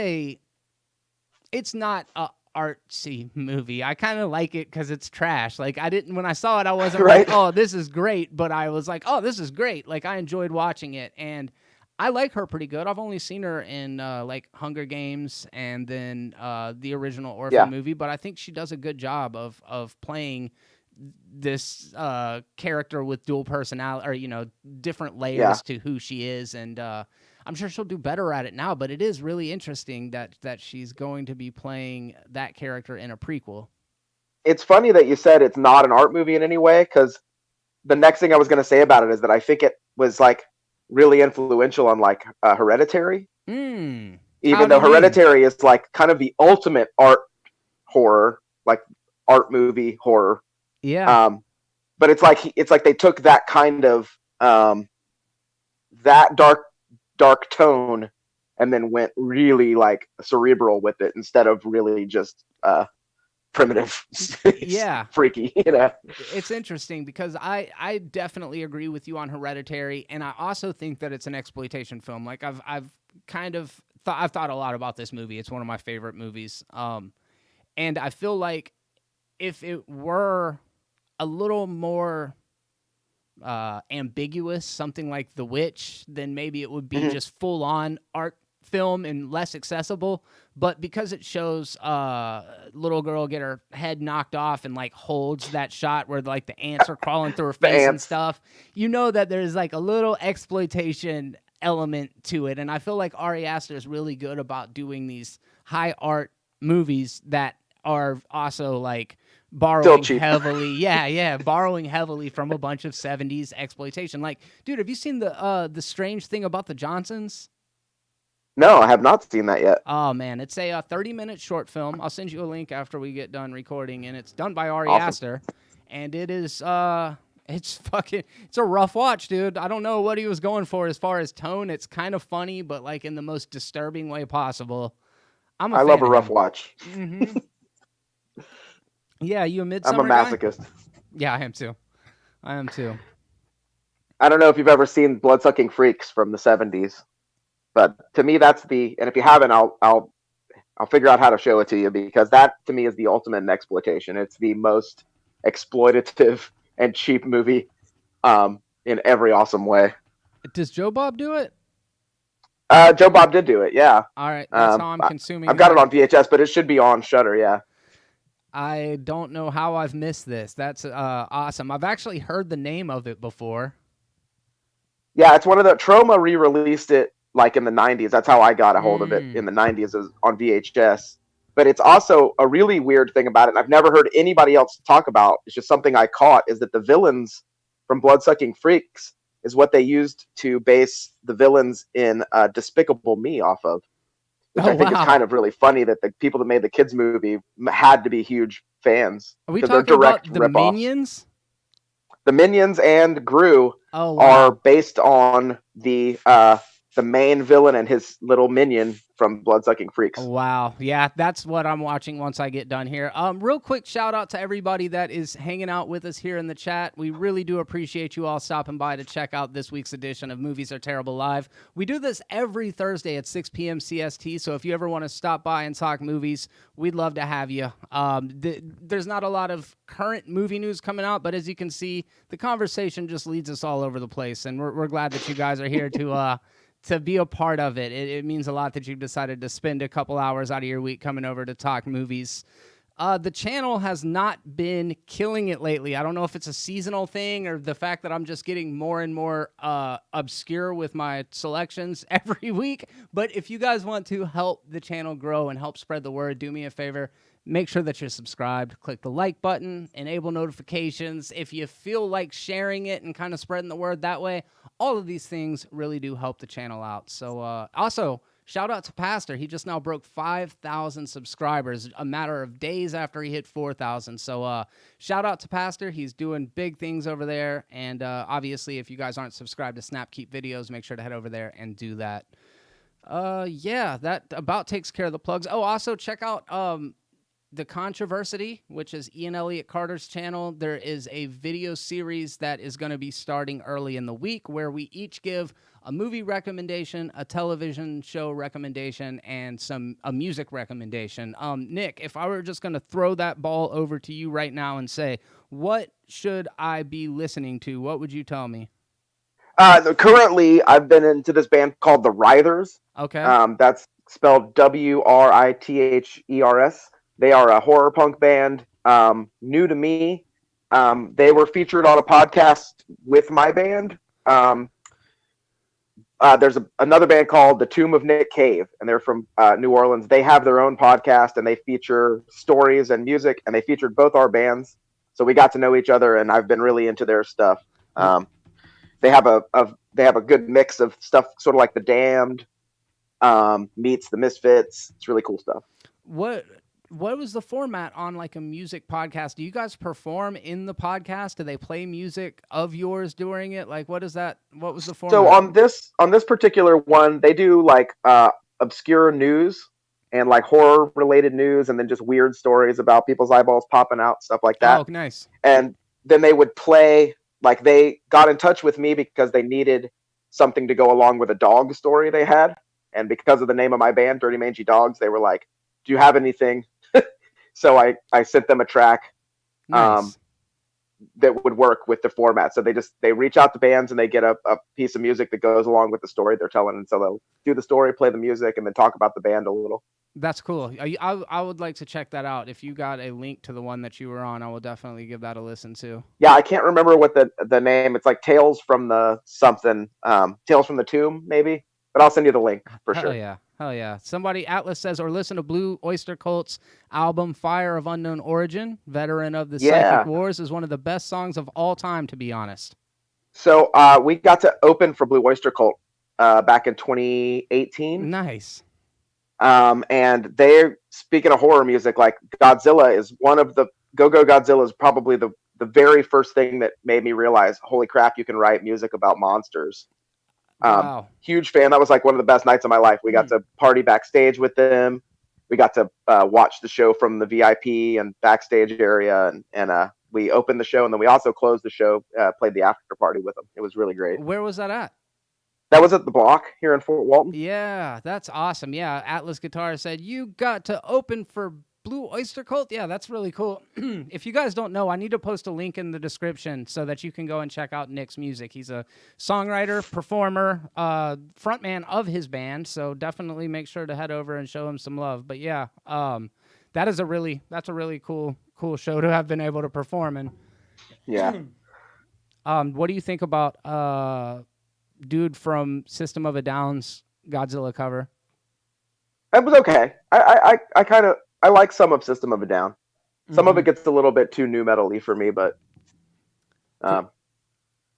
[SPEAKER 1] not a artsy movie. I kind of like it because it's trash. Like when I saw it, I wasn't
[SPEAKER 4] right.
[SPEAKER 1] like, oh, this is great. But I was like, oh, this is great. Like I enjoyed watching it, and I like her pretty good. I've only seen her in like Hunger Games and then the original Orphan movie, but I think she does a good job of playing this character with dual personality, or different layers to who she is, and I'm sure she'll do better at it now. But it is really interesting that she's going to be playing that character in a prequel.
[SPEAKER 4] It's funny that you said it's not an art movie in any way, because the next thing I was going to say about it is that I think it was like really influential on like Hereditary. Even though Hereditary is like kind of the ultimate art horror, like art movie horror.
[SPEAKER 1] Yeah.
[SPEAKER 4] But it's like they took that kind of that dark tone and then went really like cerebral with it instead of really just primitive, freaky.
[SPEAKER 1] It's interesting because I definitely agree with you on Hereditary, and I also think that it's an exploitation film. Like I've thought a lot about this movie. It's one of my favorite movies, and I feel like if it were a little more ambiguous, something like The Witch, then maybe it would be just full on art film and less accessible. But because it shows little girl get her head knocked off and like holds that shot where like the ants are crawling through her face and stuff, that there's like a little exploitation element to it. And I feel like Ari Aster is really good about doing these high art movies that are also like borrowing heavily, borrowing heavily from a bunch of 70s exploitation. Like, dude, have you seen the Strange Thing About the Johnsons?
[SPEAKER 4] No, I have not seen that yet.
[SPEAKER 1] Oh man, it's a 30-minute short film. I'll send you a link after we get done recording, and it's done by Ari Aster, and it is It's a rough watch, dude. I don't know what he was going for as far as tone. It's kind of funny, but like in the most disturbing way possible.
[SPEAKER 4] I love a rough watch.
[SPEAKER 1] Mm-hmm. Yeah, you a Midsummer
[SPEAKER 4] I'm a masochist.
[SPEAKER 1] guy? Yeah, I am too.
[SPEAKER 4] I don't know if you've ever seen Bloodsucking Freaks from the 70s, but to me that's and if you haven't, I'll figure out how to show it to you, because that to me is the ultimate in exploitation. It's the most exploitative and cheap movie in every awesome way.
[SPEAKER 1] Does Joe Bob do it?
[SPEAKER 4] Joe Bob did do it, yeah.
[SPEAKER 1] All right, that's how I'm consuming.
[SPEAKER 4] I've got it on VHS, but it should be on Shudder, yeah.
[SPEAKER 1] I don't know how I've missed this. That's awesome. I've actually heard the name of it before.
[SPEAKER 4] Yeah, it's one of the Troma re-released it like in the 90s. That's how I got a hold of it in the 90s on VHS. But it's also a really weird thing about it, and I've never heard anybody else talk about. It's just something I caught, is that the villains from Bloodsucking Freaks is what they used to base the villains in Despicable Me off of. Which I think is kind of really funny, that the people that made the kids movie had to be huge fans.
[SPEAKER 1] Are we talking about the Minions?
[SPEAKER 4] The Minions and Gru are based on the main villain and his little minion from Bloodsucking Freaks.
[SPEAKER 1] Wow. Yeah, that's what I'm watching once I get done here. Real quick shout out to everybody that is hanging out with us here in the chat. We really do appreciate you all stopping by to check out this week's edition of Movies Are Terrible Live. We do this every Thursday at 6 p.m. CST, so if you ever want to stop by and talk movies, we'd love to have you. There's not a lot of current movie news coming out, but as you can see, the conversation just leads us all over the place, and we're glad that you guys are here to be a part of it. It means a lot that you've decided to spend a couple hours out of your week coming over to talk movies. The channel has not been killing it lately. I don't know if it's a seasonal thing or the fact that I'm just getting more and more obscure with my selections every week. But if you guys want to help the channel grow and help spread the word, do me a favor. Make sure that you're subscribed. Click the like button, enable notifications. If you feel like sharing it and kind of spreading the word that way, all of these things really do help the channel out. So also, shout out to Pastor. He just now broke 5,000 subscribers a matter of days after he hit 4,000. So shout out to Pastor. He's doing big things over there. And obviously, if you guys aren't subscribed to Snapkeep Videos, make sure to head over there and do that. Yeah, that about takes care of the plugs. Oh, also check out The Controversy, which is Ian Elliott Carter's channel. There is a video series that is going to be starting early in the week where we each give a movie recommendation, a television show recommendation, and a music recommendation. Nick, if I were just going to throw that ball over to you right now and say, what should I be listening to? What would you tell me?
[SPEAKER 4] Currently, I've been into this band called The Writhers.
[SPEAKER 1] Okay.
[SPEAKER 4] That's spelled WRITHERS. They are a horror punk band, new to me. They were featured on a podcast with my band. There's another band called The Tomb of Nick Cave, and they're from New Orleans. They have their own podcast, and they feature stories and music, and they featured both our bands. So we got to know each other, and I've been really into their stuff. They have a good mix of stuff, sort of like The Damned meets The Misfits. It's really cool stuff.
[SPEAKER 1] What was the format on like a music podcast? Do you guys perform in the podcast? Do they play music of yours during it? Like, what was the format?
[SPEAKER 4] So on this particular one, they do like obscure news and like horror related news, and then just weird stories about people's eyeballs popping out, stuff like that.
[SPEAKER 1] Oh, nice.
[SPEAKER 4] And then they would play, like they got in touch with me because they needed something to go along with a dog story they had. And because of the name of my band, Dirty Mangy Dogs, they were like, do you have anything? So I sent them a track
[SPEAKER 1] Nice.
[SPEAKER 4] that would work with the format. So they reach out to bands and they get a piece of music that goes along with the story they're telling. And so they'll do the story, play the music, and then talk about the band a little.
[SPEAKER 1] That's cool. I would like to check that out. If you got a link to the one that you were on, I will definitely give that a listen to.
[SPEAKER 4] Yeah, I can't remember what the name. It's like Tales from the something. Tales from the Tomb, maybe. But I'll send you the link for sure.
[SPEAKER 1] Hell yeah. Somebody, Atlas says, or listen to Blue Oyster Cult's album Fire of Unknown Origin, veteran of the Psychic Wars, is one of the best songs of all time, to be honest.
[SPEAKER 4] So we got to open for Blue Oyster Cult back in 2018.
[SPEAKER 1] Nice.
[SPEAKER 4] And they're, speaking of horror music, like Godzilla is one of the, Go Go Godzilla is probably the the very first thing that made me realize, holy crap, you can write music about monsters.
[SPEAKER 1] Wow.
[SPEAKER 4] Huge fan. That was like one of the best nights of my life. We got to party backstage with them. We got to watch the show from the VIP and backstage area, and we opened the show, and then we also closed the show, played the after party with them. It was really great.
[SPEAKER 1] Where was that at?
[SPEAKER 4] That was at the Block here in Fort Walton.
[SPEAKER 1] Yeah, that's awesome. Yeah, Atlas Guitar said, you got to open for Blue Oyster Cult? Yeah, that's really cool. If you guys don't know, I need to post a link in the description so that you can go and check out Nick's music. He's a songwriter, performer, frontman of his band, so definitely make sure to head over and show him some love. But yeah, that's a really cool show to have been able to perform in.
[SPEAKER 4] Yeah.
[SPEAKER 1] What do you think about dude from System of a Down's Godzilla cover?
[SPEAKER 4] It was okay. I like some of System of a Down. Some of it gets a little bit too new metal-y for me, but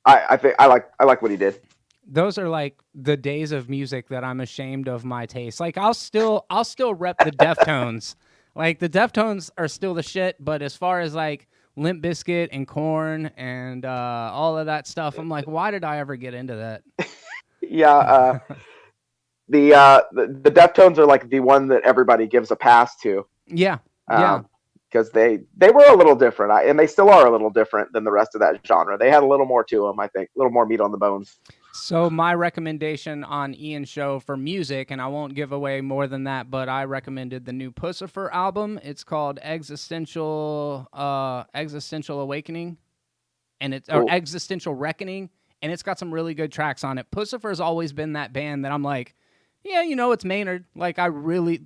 [SPEAKER 4] I think I like what he did.
[SPEAKER 1] Those are like the days of music that I'm ashamed of my taste. Like I'll still rep the Deftones. Like the Deftones are still the shit, but as far as like Limp Bizkit and Korn and all of that stuff, I'm like, why did I ever get into that?
[SPEAKER 4] Yeah, the Deftones are like the one that everybody gives a pass to.
[SPEAKER 1] Yeah,
[SPEAKER 4] because they were a little different, and they still are a little different than the rest of that genre. They had a little more to them, I think, a little more meat on the bones.
[SPEAKER 1] So my recommendation on Ian's show for music, and I won't give away more than that, but I recommended the new Pussifer album. It's called Existential Awakening, and or Existential Reckoning, and it's got some really good tracks on it. Pussifer's always been that band that I'm like, yeah, it's Maynard. Like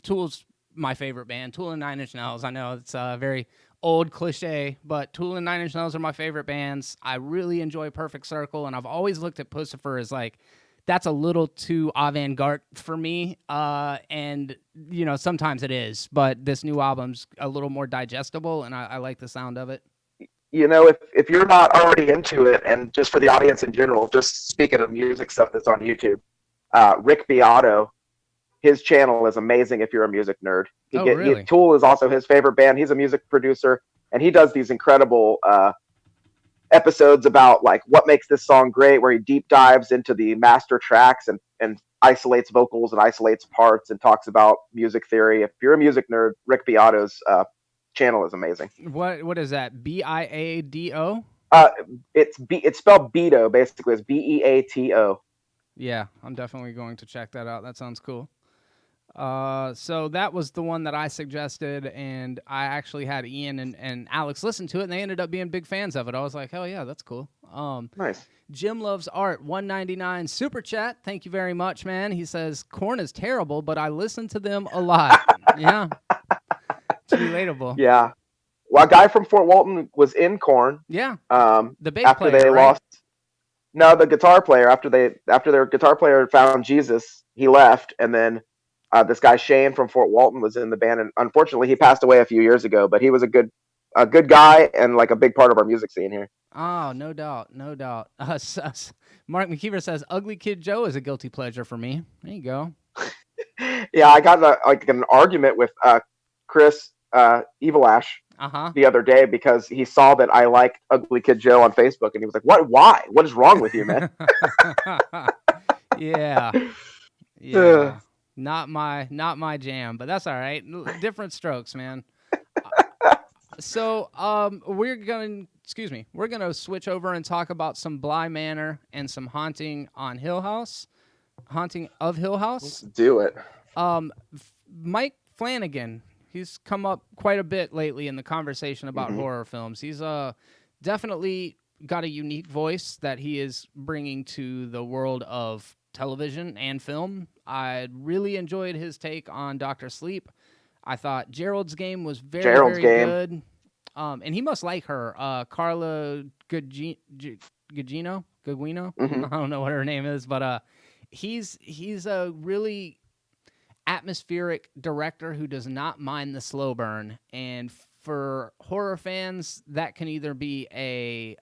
[SPEAKER 1] Tool's my favorite band. Tool and Nine Inch Nails. I know it's a very old cliche, but Tool and Nine Inch Nails are my favorite bands. I really enjoy Perfect Circle, and I've always looked at Pussifer as like, that's a little too avant-garde for me, and sometimes it is, but this new album's a little more digestible, and I like the sound of it.
[SPEAKER 4] If you're not already into it, and just for the audience in general, just speaking of music stuff that's on YouTube, Rick Beato, his channel is amazing if you're a music nerd.
[SPEAKER 1] Really?
[SPEAKER 4] Tool is also his favorite band. He's a music producer, and he does these incredible episodes about like what makes this song great, where he deep dives into the master tracks and isolates vocals and isolates parts and talks about music theory. If you're a music nerd, Rick Beato's channel is amazing.
[SPEAKER 1] What is that? Biado?
[SPEAKER 4] It's spelled Beato, basically. It's Beato.
[SPEAKER 1] Yeah, I'm definitely going to check that out. That sounds cool. So that was the one that I suggested, and I actually had Ian and Alex listen to it, and they ended up being big fans of it. I was like, hell yeah, that's cool.
[SPEAKER 4] Nice.
[SPEAKER 1] Jim Loves Art, 199 super chat. Thank you very much, man. He says, Korn is terrible, but I listen to them a lot. Yeah. It's relatable.
[SPEAKER 4] Yeah. Well, a guy from Fort Walton was in Korn.
[SPEAKER 1] Yeah. The bass
[SPEAKER 4] after
[SPEAKER 1] player,
[SPEAKER 4] they
[SPEAKER 1] right?
[SPEAKER 4] lost. No, the guitar player. After their guitar player found Jesus, he left, and then this guy Shane from Fort Walton was in the band, and unfortunately, he passed away a few years ago. But he was a good guy and like a big part of our music scene here.
[SPEAKER 1] Oh, no doubt, no doubt. Mark McKeever says, "Ugly Kid Joe is a guilty pleasure for me." There you go.
[SPEAKER 4] Yeah, I got an argument with Chris Evil-Ash the other day because he saw that I liked Ugly Kid Joe on Facebook, and he was like, "What? Why? What is wrong with you, man?"
[SPEAKER 1] Yeah. Not my jam, but that's all right. Different strokes, man. So we're gonna switch over and talk about some Bly Manor and some haunting of Hill House.
[SPEAKER 4] Let's do it.
[SPEAKER 1] Mike Flanagan, he's come up quite a bit lately in the conversation about horror films. He's definitely got a unique voice that he is bringing to the world of television and film. I really enjoyed his take on Dr. Sleep. I thought Gerald's Game was very good. And he must like her, Carla Gugino. I don't know what her name is, but he's a really atmospheric director who does not mind the slow burn. And for horror fans, that can either be a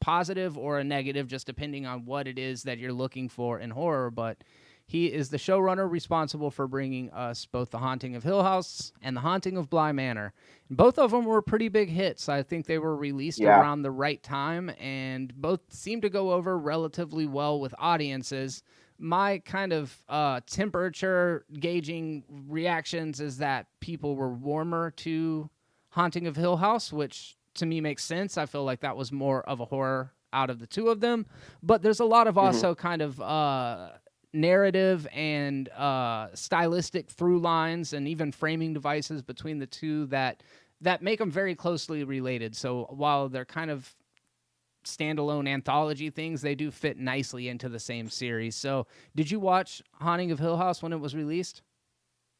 [SPEAKER 1] positive or a negative, just depending on what it is that you're looking for in horror. But He is the showrunner responsible for bringing us both The Haunting of Hill House and The Haunting of Bly Manor. Both of them were pretty big hits. I think they were released around the right time, and both seemed to go over relatively well with audiences. My kind of temperature gauging reactions is that people were warmer to Haunting of Hill House, which to me makes sense. I feel like that was more of a horror out of the two of them. But there's a lot of also kind of narrative and stylistic through lines and even framing devices between the two that make them very closely related. So while they're kind of standalone anthology things, they do fit nicely into the same series. So did you watch Haunting of Hill House when it was released?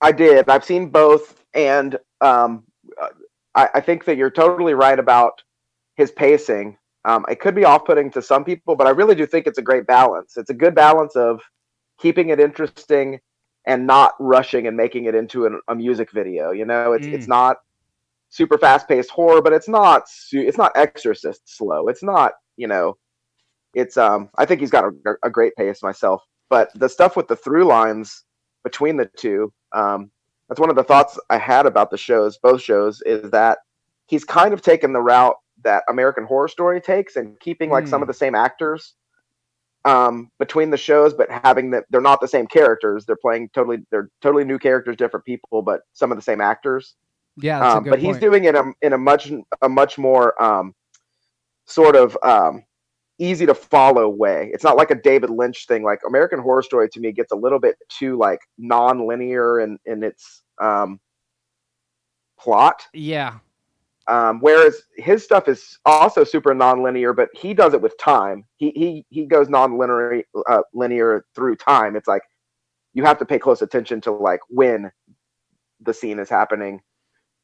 [SPEAKER 4] I did. I've seen both, and I think that you're totally right about his pacing. It could be off-putting to some people, but I really do think it's a great balance. It's a good balance of keeping it interesting and not rushing and making it into a music video. You know, it's not super fast-paced horror, but it's not Exorcist slow. It's not, you know, it's I think he's got a great pace myself. But the stuff with the through lines between the two, that's one of the thoughts I had about the shows, both shows, is that he's kind of taken the route that American Horror Story takes and keeping like some of the same actors between the shows, but having that they're not the same characters. They're totally new characters, different people, but some of the same actors.
[SPEAKER 1] Yeah, that's a good
[SPEAKER 4] but
[SPEAKER 1] point.
[SPEAKER 4] He's doing it in a much more sort of easy to follow way. It's not like a David Lynch thing. Like American Horror Story to me gets a little bit too like non-linear in its plot.
[SPEAKER 1] Yeah.
[SPEAKER 4] Whereas his stuff is also super non-linear, but he does it with time. He goes non-linear linear through time. It's like you have to pay close attention to like when the scene is happening.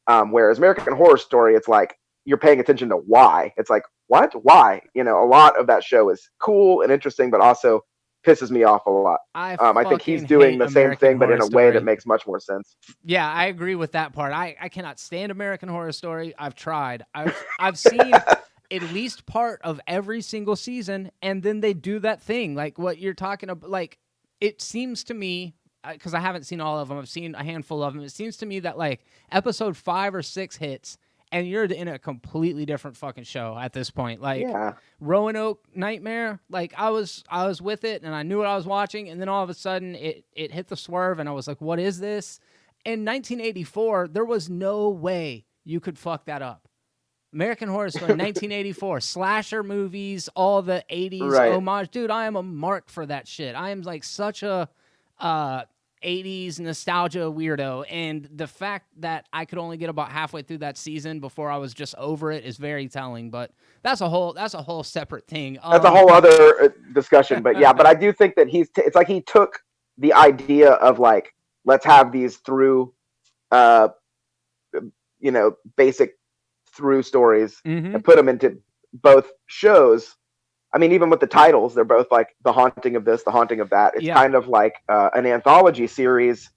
[SPEAKER 4] Whereas American Horror Story, it's like you're paying attention to why. It's like, what? Why? You know, a lot of that show is cool and interesting, but also pisses me off a lot.
[SPEAKER 1] I
[SPEAKER 4] think he's doing the same thing, but in a way that makes much more sense.
[SPEAKER 1] Yeah, I agree with that part. I cannot stand American Horror Story. I've tried. I've seen at least part of every single season, and then they do that thing, like what you're talking about. Like, it seems to me, because I haven't seen all of them, I've seen a handful of them. It seems to me that like episode 5 or 6 hits, and you're in a completely different fucking show at this point. Like Roanoke Nightmare, like I was with it and I knew what I was watching, and then all of a sudden it hit the swerve and I was like, what is this? In 1984, there was no way you could fuck that up. American Horror Story, 1984, slasher movies, all the 80s homage. Dude, I am a mark for that shit. I am like such a 80s nostalgia weirdo, and the fact that I could only get about halfway through that season before I was just over it is very telling. But that's a whole separate thing.
[SPEAKER 4] That's a whole other discussion. But yeah, but I do think that it's like he took the idea of like, let's have these through, basic through stories and put them into both shows. I mean, even with the titles, they're both like The Haunting of this, The Haunting of that. It's kind of like an anthology series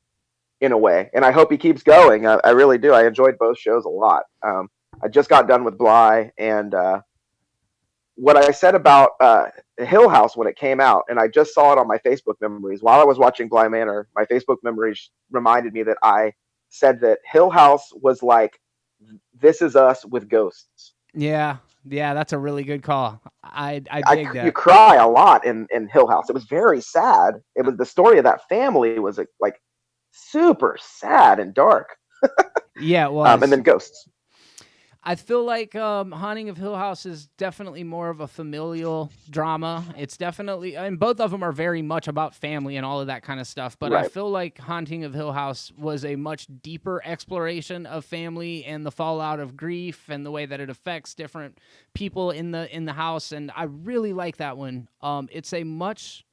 [SPEAKER 4] in a way. And I hope he keeps going. I really do. I enjoyed both shows a lot. I just got done with Bly, and what I said about Hill House when it came out, and I just saw it on my Facebook memories. While I was watching Bly Manor, my Facebook memories reminded me that I said that Hill House was like This Is Us with ghosts.
[SPEAKER 1] Yeah, that's a really good call. I dig that.
[SPEAKER 4] You cry a lot in Hill House. It was very sad. It was the story of that family was like super sad and dark.
[SPEAKER 1] Yeah, it was.
[SPEAKER 4] And then ghosts.
[SPEAKER 1] I feel like Haunting of Hill House is definitely more of a familial drama. It's definitely, and both of them are very much about family and all of that kind of stuff. But I feel like Haunting of Hill House was a much deeper exploration of family and the fallout of grief and the way that it affects different people in the house. And I really like that one. It's a much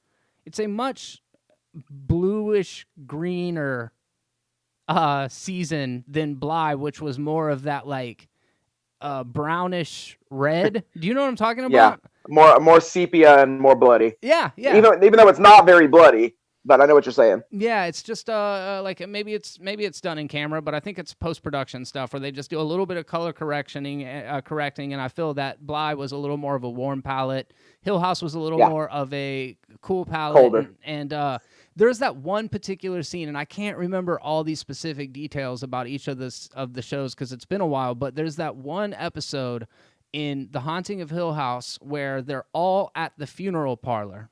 [SPEAKER 1] bluish greener season than Bly, which was more of that like brownish red. Do you know what I'm talking about?
[SPEAKER 4] Yeah, more sepia and more bloody.
[SPEAKER 1] Yeah.
[SPEAKER 4] Even though it's not very bloody, but I know what you're saying.
[SPEAKER 1] Yeah, it's just like maybe it's done in camera, but I think it's post-production stuff where they just do a little bit of color correcting, and I feel that Bly was a little more of a warm palette. Hill House was a little more of a cool palette.
[SPEAKER 4] Colder.
[SPEAKER 1] And there's that one particular scene, and I can't remember all these specific details about each of the shows because it's been a while, but there's that one episode in The Haunting of Hill House where they're all at the funeral parlor.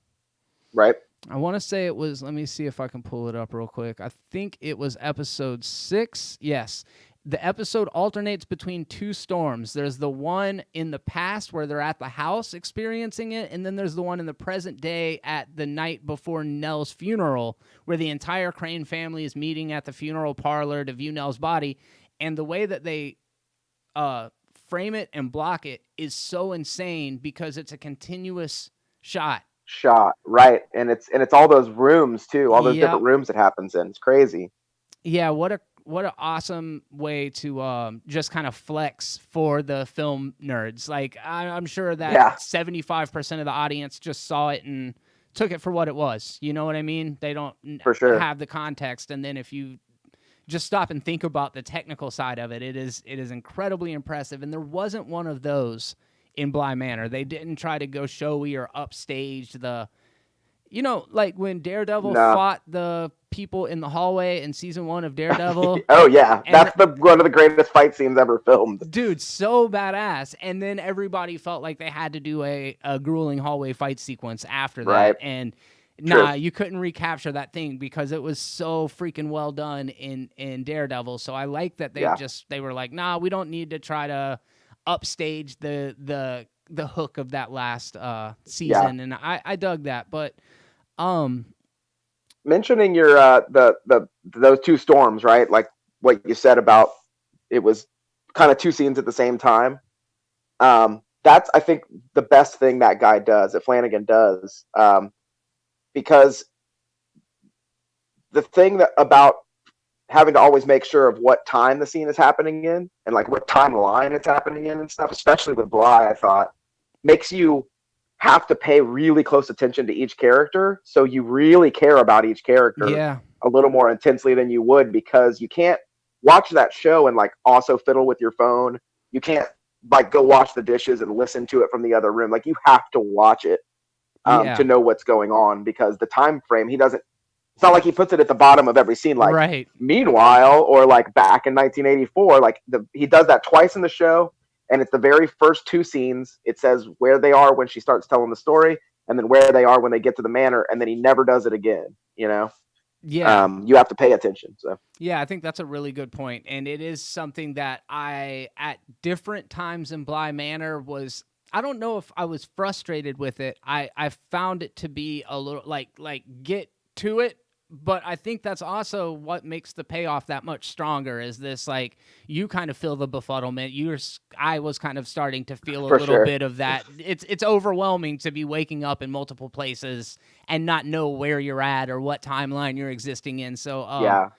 [SPEAKER 4] Right.
[SPEAKER 1] I want to say it was, let me see if I can pull it up real quick. I think it was episode 6. Yes. The episode alternates between two storms. There's the one in the past where they're at the house experiencing it, and then there's the one in the present day at the night before Nell's funeral, where the entire Crane family is meeting at the funeral parlor to view Nell's body. And the way that they frame it and block it is so insane because it's a continuous shot.
[SPEAKER 4] Right, and it's all those rooms too, all those
[SPEAKER 1] Yep.
[SPEAKER 4] different rooms it happens in. It's crazy.
[SPEAKER 1] Yeah, what an awesome way to just kind of flex for the film nerds. Like I'm sure that 75% of the audience just saw it and took it for what it was. You know what I mean? They don't
[SPEAKER 4] For sure.
[SPEAKER 1] have the context, and then if you just stop and think about the technical side of it, it is incredibly impressive. And there wasn't one of those in BLY Manor. They didn't try to go showy or upstage the, like when Daredevil fought the people in the hallway in season 1 of Daredevil.
[SPEAKER 4] Oh yeah,
[SPEAKER 1] And
[SPEAKER 4] that's one of the greatest fight scenes ever filmed.
[SPEAKER 1] Dude, so badass. And then everybody felt like they had to do a grueling hallway fight sequence after that.
[SPEAKER 4] Right.
[SPEAKER 1] And
[SPEAKER 4] True.
[SPEAKER 1] you couldn't recapture that thing because it was so freaking well done in Daredevil. So I like that they were like, we don't need to try to upstage the hook of that last season. And I dug that. But
[SPEAKER 4] mentioning your those two storms, right? Like what you said about it was kind of two scenes at the same time. That's, I think, the best thing that guy does, that Flanagan does, because the thing that about having to always make sure of what time the scene is happening in and like what timeline it's happening in and stuff, especially with BLY, I thought, makes you have to pay really close attention to each character. So you really care about each character a little more intensely than you would, because you can't watch that show and like also fiddle with your phone. You can't like go wash the dishes and listen to it from the other room. Like you have to watch it to know what's going on, because the time frame, it's not like he puts it at the bottom of every scene. Like,
[SPEAKER 1] right.
[SPEAKER 4] Meanwhile, or like back in 1984, like he does that twice in the show. And it's the very first two scenes. It says where they are when she starts telling the story, and then where they are when they get to the manor, and then he never does it again. Yeah. You have to pay attention. So
[SPEAKER 1] yeah, I think that's a really good point, and it is something that I, at different times in BLY Manor, I don't know if I was frustrated with it. I found it to be a little like get to it. But I think that's also what makes the payoff that much stronger, is this, like, you kind of feel the befuddlement. I was kind of starting to feel a little bit of that. It's overwhelming to be waking up in multiple places and not know where you're at or what timeline you're existing in. So, I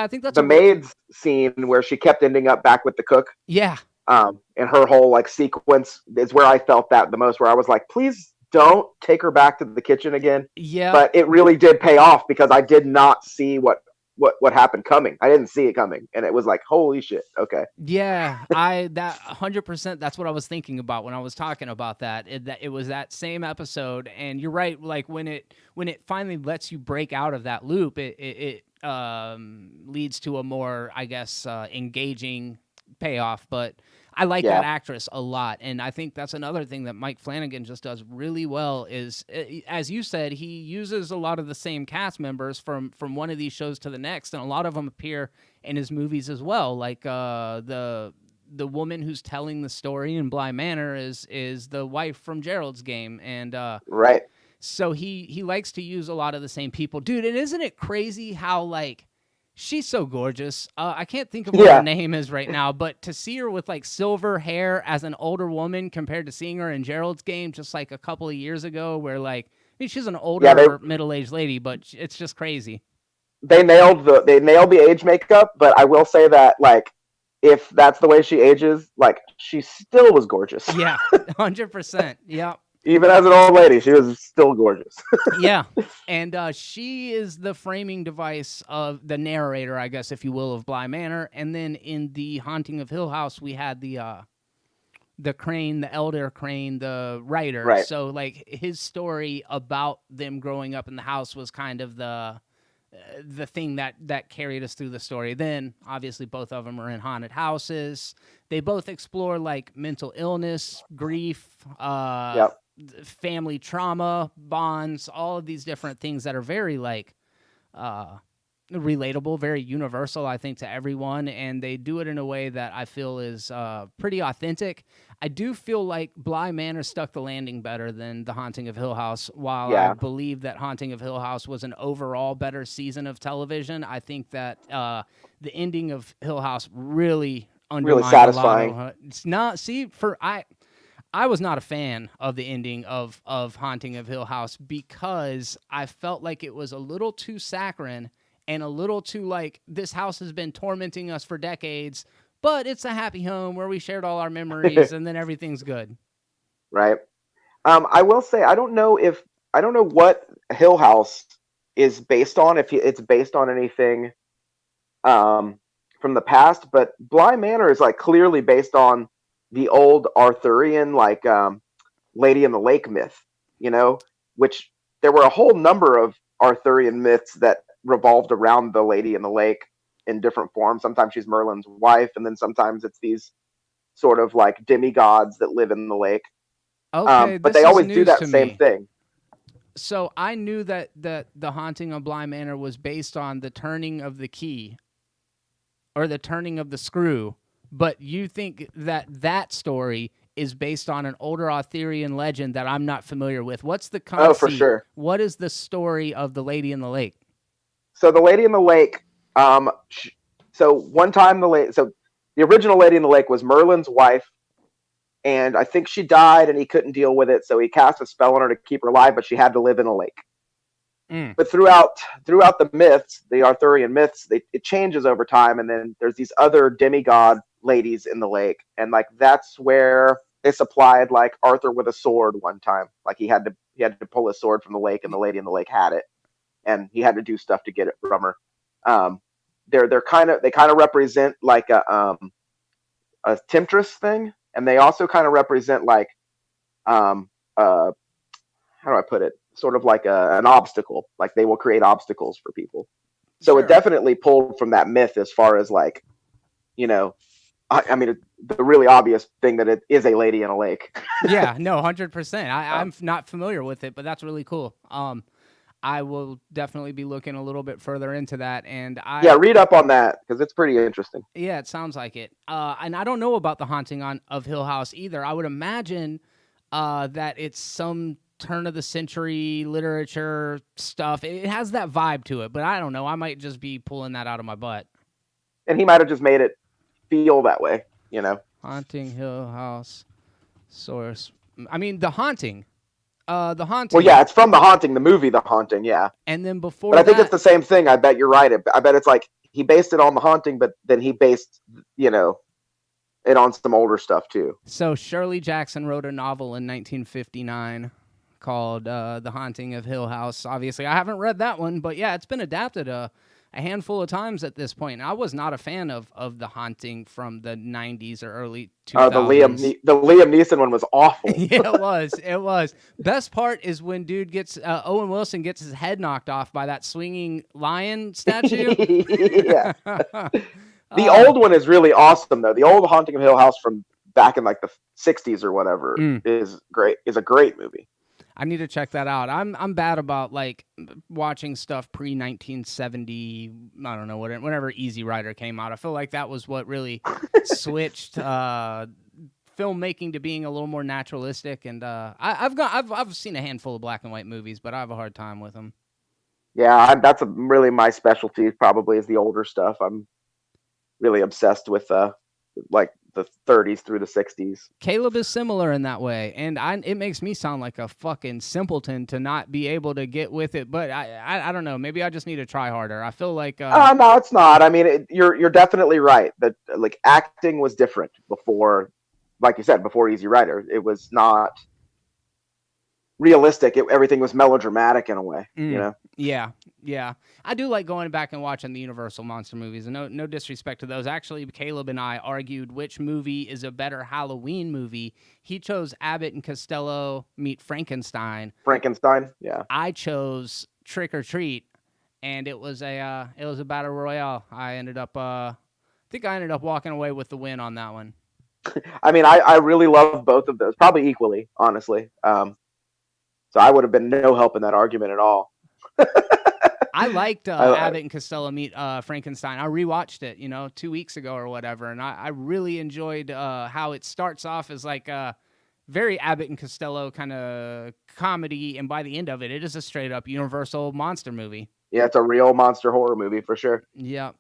[SPEAKER 1] think that's
[SPEAKER 4] the maid's scene where she kept ending up back with the cook.
[SPEAKER 1] Yeah.
[SPEAKER 4] And her whole, like, sequence is where I felt that the most, where I was like, please don't take her back to the kitchen again.
[SPEAKER 1] Yeah.
[SPEAKER 4] But it really did pay off, because I did not see what happened coming. I didn't see it coming, and it was like, holy shit. Okay.
[SPEAKER 1] Yeah, that 100%. That's what I was thinking about when I was talking about that. It was that same episode, and you're right. Like when it finally lets you break out of that loop, it leads to a more, I guess, engaging payoff. But I like that actress a lot, and I think that's another thing that Mike Flanagan just does really well is, as you said, he uses a lot of the same cast members from one of these shows to the next, and a lot of them appear in his movies as well. Like the woman who's telling the story in BLY Manor is the wife from Gerald's Game, and
[SPEAKER 4] right.
[SPEAKER 1] So he likes to use a lot of the same people, dude. And isn't it crazy how, like, she's so gorgeous. I can't think of what her name is right now, but to see her with like silver hair as an older woman compared to seeing her in Gerald's Game just like a couple of years ago, where like, I mean, she's an older middle-aged lady, but it's just crazy.
[SPEAKER 4] They nailed the age makeup, but I will say that, like, if that's the way she ages, like, she still was gorgeous.
[SPEAKER 1] Yeah, 100%. Yeah.
[SPEAKER 4] Even as an old lady, she was still gorgeous.
[SPEAKER 1] Yeah, and she is the framing device of the narrator, I guess, if you will, of BLY Manor. And then in The Haunting of Hill House, we had the Crane, the elder Crane, the writer.
[SPEAKER 4] Right.
[SPEAKER 1] So like his story about them growing up in the house was kind of the thing that carried us through the story. Then obviously both of them are in haunted houses. They both explore like mental illness, grief,
[SPEAKER 4] Yep.
[SPEAKER 1] family trauma, bonds, all of these different things that are very like relatable, very universal, I think, to everyone, and they do it in a way that I feel is pretty authentic. I do feel like Bly Manor stuck the landing better than The Haunting of Hill House. While I believe that Haunting of Hill House was an overall better season of television, I think that the ending of Hill House really undermined
[SPEAKER 4] satisfying.
[SPEAKER 1] a lot of, it's not, see, I was not a fan of the ending of Haunting of Hill House because I felt like it was a little too saccharine and a little too like, this house has been tormenting us for decades, but it's a happy home where we shared all our memories and then everything's good.
[SPEAKER 4] Right. I will say, I don't know what Hill House is based on, if it's based on anything from the past, but Bly Manor is like clearly based on the old Arthurian, like Lady in the Lake myth, you know, which there were a whole number of Arthurian myths that revolved around the Lady in the Lake in different forms. Sometimes she's Merlin's wife, and then sometimes it's these sort of like demigods that live in the lake.
[SPEAKER 1] Okay,
[SPEAKER 4] but they always do that same thing.
[SPEAKER 1] So I knew that the Haunting of Bly Manor was based on the turning of the key or the turning of the screw, but you think that story is based on an older Arthurian legend that I'm not familiar with. What's the conceit?
[SPEAKER 4] Oh, for sure.
[SPEAKER 1] What is the story of the Lady in the Lake?
[SPEAKER 4] So the Lady in the Lake, so one time the original Lady in the Lake was Merlin's wife, and I think she died and he couldn't deal with it, so he cast a spell on her to keep her alive, but she had to live in a lake. But throughout the myths, the Arthurian myths, it changes over time, and then there's these other demigod ladies in the lake, and like that's where they supplied like Arthur with a sword one time. Like he had to pull a sword from the lake, and the Lady in the Lake had it, and he had to do stuff to get it from her. They kind of represent like a temptress thing, and they also kind of represent like how do I put it? Sort of like an obstacle. Like they will create obstacles for people. So
[SPEAKER 1] Sure.
[SPEAKER 4] It definitely pulled from that myth as far as like, you know, I mean, the really obvious thing that it is a lady in a lake.
[SPEAKER 1] Yeah, no, 100%. I'm not familiar with it, but that's really cool. I will definitely be looking a little bit further into that, and
[SPEAKER 4] read up on that because it's pretty interesting.
[SPEAKER 1] Yeah, it sounds like it. And I don't know about the Haunting of Hill House either. I would imagine that it's some turn of the century literature stuff. It has that vibe to it, but I don't know. I might just be pulling that out of my butt.
[SPEAKER 4] And he might have just made it feel that way, you know.
[SPEAKER 1] Haunting Hill House source. I mean, The Haunting. The Haunting.
[SPEAKER 4] Well, yeah, it's from The Haunting, the movie The Haunting, yeah.
[SPEAKER 1] And then before
[SPEAKER 4] But I think it's the same thing. I bet you're right. I bet it's like he based it on The Haunting, but then he based, you know, it on some older stuff too.
[SPEAKER 1] So Shirley Jackson wrote a novel in 1959 called The Haunting of Hill House. Obviously, I haven't read that one, but yeah, it's been adapted a handful of times at this point. And I was not a fan of The Haunting from the 90s or early 2000s.
[SPEAKER 4] The Liam Neeson one was awful.
[SPEAKER 1] Yeah, it was. Best part is when dude gets Owen Wilson gets his head knocked off by that swinging lion statue.
[SPEAKER 4] Yeah. The old one is really awesome though. The old Haunting of Hill House from back in like the 60s or whatever is great. Is a great movie.
[SPEAKER 1] I need to check that out. I'm bad about like watching stuff pre 1970. I don't know whenever Easy Rider came out. I feel like that was what really switched filmmaking to being a little more naturalistic. And I've seen a handful of black and white movies, but I have a hard time with them.
[SPEAKER 4] Yeah, that's really my specialty. Probably is the older stuff. I'm really obsessed with like the 30s through the 60s.
[SPEAKER 1] Caleb is similar in that way, and it makes me sound like a fucking simpleton to not be able to get with it. But I don't know. Maybe I just need to try harder. I feel like
[SPEAKER 4] no, it's not. I mean, you're definitely right that like acting was different before, like you said, before Easy Rider. It was not. realistic. Everything was melodramatic in a way, you know?
[SPEAKER 1] Yeah, yeah. I do like going back and watching the Universal monster movies. And no disrespect to those. Actually, Caleb and I argued which movie is a better Halloween movie. He chose Abbott and Costello Meet Frankenstein.
[SPEAKER 4] Frankenstein, yeah.
[SPEAKER 1] I chose Trick or Treat, and it was a battle royale. I ended up walking away with the win on that one.
[SPEAKER 4] I mean, I really love both of those, probably equally, honestly. So I would have been no help in that argument at all.
[SPEAKER 1] I liked Abbott and Costello Meet Frankenstein. I rewatched it, 2 weeks ago or whatever, and I really enjoyed how it starts off as like a very Abbott and Costello kind of comedy, and by the end of it, it is a straight up Universal monster movie.
[SPEAKER 4] Yeah, it's a real monster horror movie for sure.
[SPEAKER 1] Yeah.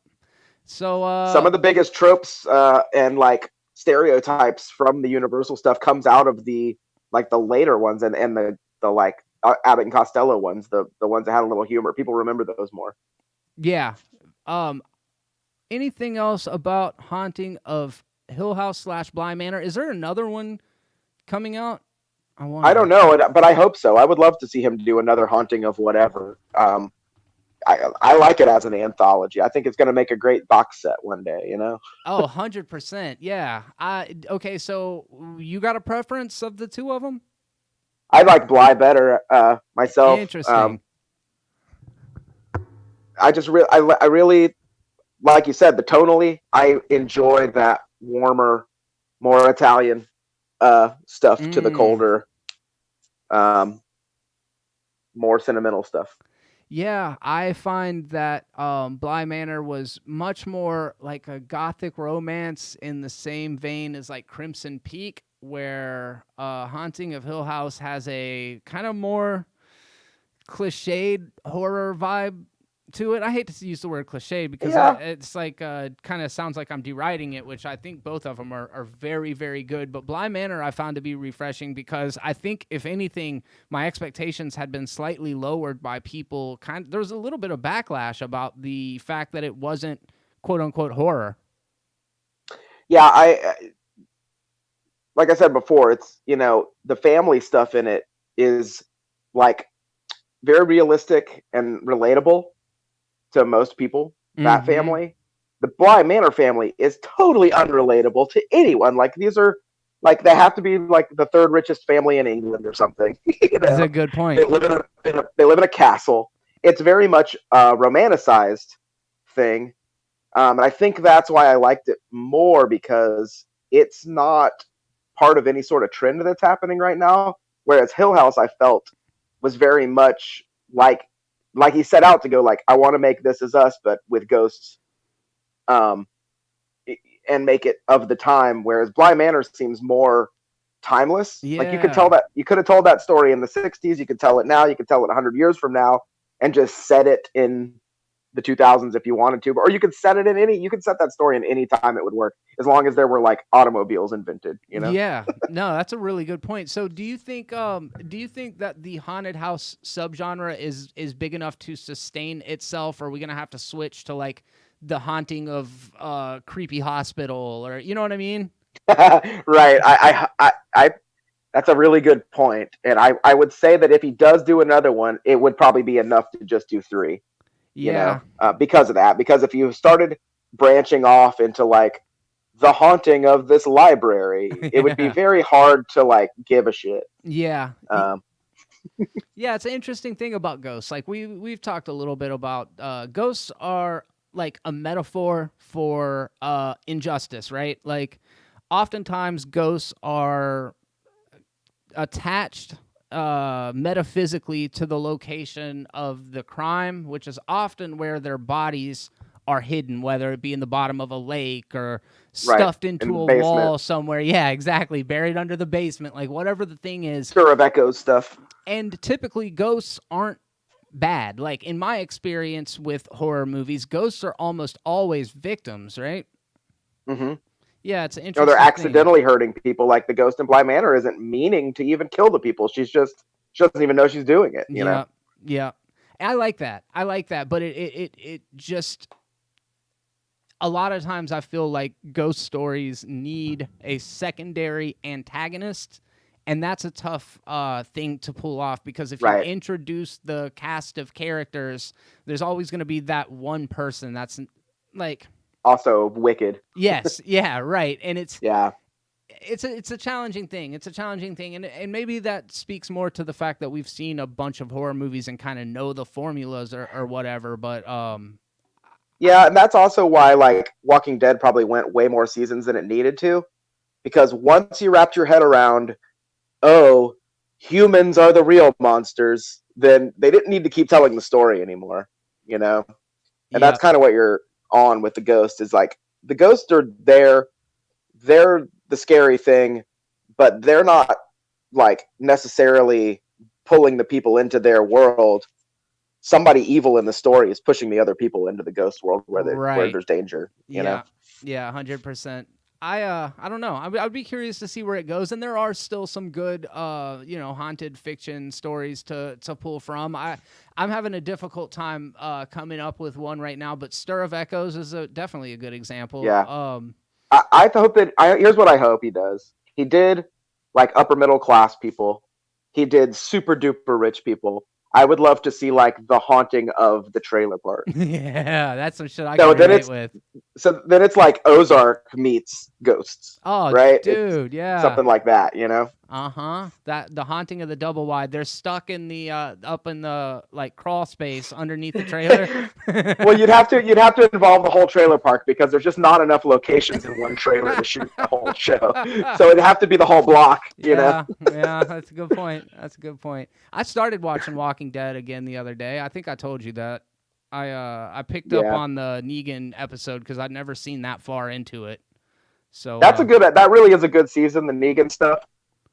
[SPEAKER 1] So
[SPEAKER 4] some of the biggest tropes and like stereotypes from the Universal stuff comes out of the later ones and the like Abbott and Costello ones, the ones that had a little humor. People remember those more.
[SPEAKER 1] Yeah. Anything else about Haunting of Hill House / Bly Manor? Is there another one coming out?
[SPEAKER 4] I don't know, but I hope so. I would love to see him do another Haunting of whatever. I like it as an anthology. I think it's going to make a great box set one day,
[SPEAKER 1] Oh, 100%. Yeah. Okay, so you got a preference of the two of them?
[SPEAKER 4] I like Bly better myself.
[SPEAKER 1] Interesting.
[SPEAKER 4] I really, like you said, tonally, I enjoy that warmer, more Italian stuff to the colder, more sentimental stuff.
[SPEAKER 1] Yeah, I find that Bly Manor was much more like a gothic romance in the same vein as like Crimson Peak, where Haunting of Hill House has a kind of more cliched horror vibe to it. I hate to use the word cliche because it's like kind of sounds like I'm deriding it, which I think both of them are very, very good. But Bly Manor I found to be refreshing because I think, if anything, my expectations had been slightly lowered by people. There was a little bit of backlash about the fact that it wasn't quote unquote horror.
[SPEAKER 4] Yeah, like I said before, it's, the family stuff in it is like very realistic and relatable to most people. That family. The Bly Manor family is totally unrelatable to anyone. Like, these are like, they have to be like the third richest family in England or something.
[SPEAKER 1] That's a good point.
[SPEAKER 4] They live in a castle. It's very much a romanticized thing. And I think that's why I liked it more, because it's not part of any sort of trend that's happening right now. Whereas Hill House, I felt, was very much like he set out to go, like, I want to make This Is Us, but with ghosts, and make it of the time. Whereas Bly Manor seems more timeless.
[SPEAKER 1] Yeah.
[SPEAKER 4] Like, you could have told that story in the 60s. You could tell it now. You could tell it 100 years from now and just set it in the 2000s if you wanted to, or you could set that story in any time. It would work, as long as there were like automobiles invented,
[SPEAKER 1] Yeah, no, that's a really good point. So do you think that the haunted house subgenre is big enough to sustain itself, or are we going to have to switch to like the Haunting of Creepy Hospital, or you know what I mean?
[SPEAKER 4] Right. I that's a really good point. And I would say that if he does do another one, it would probably be enough to just do 3.
[SPEAKER 1] Yeah.
[SPEAKER 4] Because of that. Because if you started branching off into like the haunting of this library, it would be very hard to like give a shit.
[SPEAKER 1] Yeah. Yeah, it's an interesting thing about ghosts. Like we've talked a little bit about ghosts are like a metaphor for injustice, right? Like, oftentimes ghosts are attached metaphysically to the location of the crime, which is often where their bodies are hidden, whether it be in the bottom of a lake or stuffed into a wall somewhere. Yeah, exactly. Buried under the basement, like whatever the thing is.
[SPEAKER 4] Sure, of echoes stuff.
[SPEAKER 1] And typically ghosts aren't bad. Like, in my experience with horror movies, ghosts are almost always victims, right?
[SPEAKER 4] Mm-hmm.
[SPEAKER 1] Yeah, it's an interesting
[SPEAKER 4] they're accidentally hurting people. Like the ghost in Bly Manor isn't meaning to even kill the people. She doesn't even know she's doing it. You know?
[SPEAKER 1] Yeah. I like that. But it just, a lot of times I feel like ghost stories need a secondary antagonist, And that's a tough thing to pull off, because if you
[SPEAKER 4] Right.
[SPEAKER 1] introduce the cast of characters, there's always going to be that one person that's like,
[SPEAKER 4] Also wicked.
[SPEAKER 1] yes, yeah, right. And it's
[SPEAKER 4] Yeah.
[SPEAKER 1] a challenging thing. It's a challenging thing, and maybe that speaks more to the fact that we've seen a bunch of horror movies and kind of know the formulas or whatever. But
[SPEAKER 4] Yeah, and that's also why like Walking Dead probably went way more seasons than it needed to, because once you wrapped your head around, oh, humans are the real monsters, then they didn't need to keep telling the story anymore, you know? And that's kind of what you're on with the ghost, is like the ghosts are there, they're the scary thing, but they're not like necessarily pulling the people into their world. Somebody evil in the story is pushing the other people into the ghost world where there's danger, you know?
[SPEAKER 1] Yeah, 100%. I don't know. I'd be curious to see where it goes, and there are still some good, haunted fiction stories to pull from. I'm having a difficult time coming up with one right now, but Stir of Echoes is definitely a good example.
[SPEAKER 4] Yeah. I hope that here's what I hope he does. He did like upper middle class people. He did super duper rich people. I would love to see like the haunting of the trailer park.
[SPEAKER 1] Yeah, that's some shit I
[SPEAKER 4] So
[SPEAKER 1] can
[SPEAKER 4] then
[SPEAKER 1] relate with.
[SPEAKER 4] So then it's like Ozark meets Ghosts.
[SPEAKER 1] Oh,
[SPEAKER 4] right?
[SPEAKER 1] Dude, yeah.
[SPEAKER 4] Something like that, you know?
[SPEAKER 1] That the haunting of the double wide. They're stuck in the up in the like crawl space underneath the trailer.
[SPEAKER 4] Well, you'd have to involve the whole trailer park, because there's just not enough locations in one trailer to shoot the whole show. So it'd have to be the whole block, you know?
[SPEAKER 1] Yeah, that's a good point. That's a good point. I started watching Walking Dead again the other day. I think I told you that. I picked up on the Negan episode because I'd never seen that far into it. So
[SPEAKER 4] that really is a good season, the Negan stuff.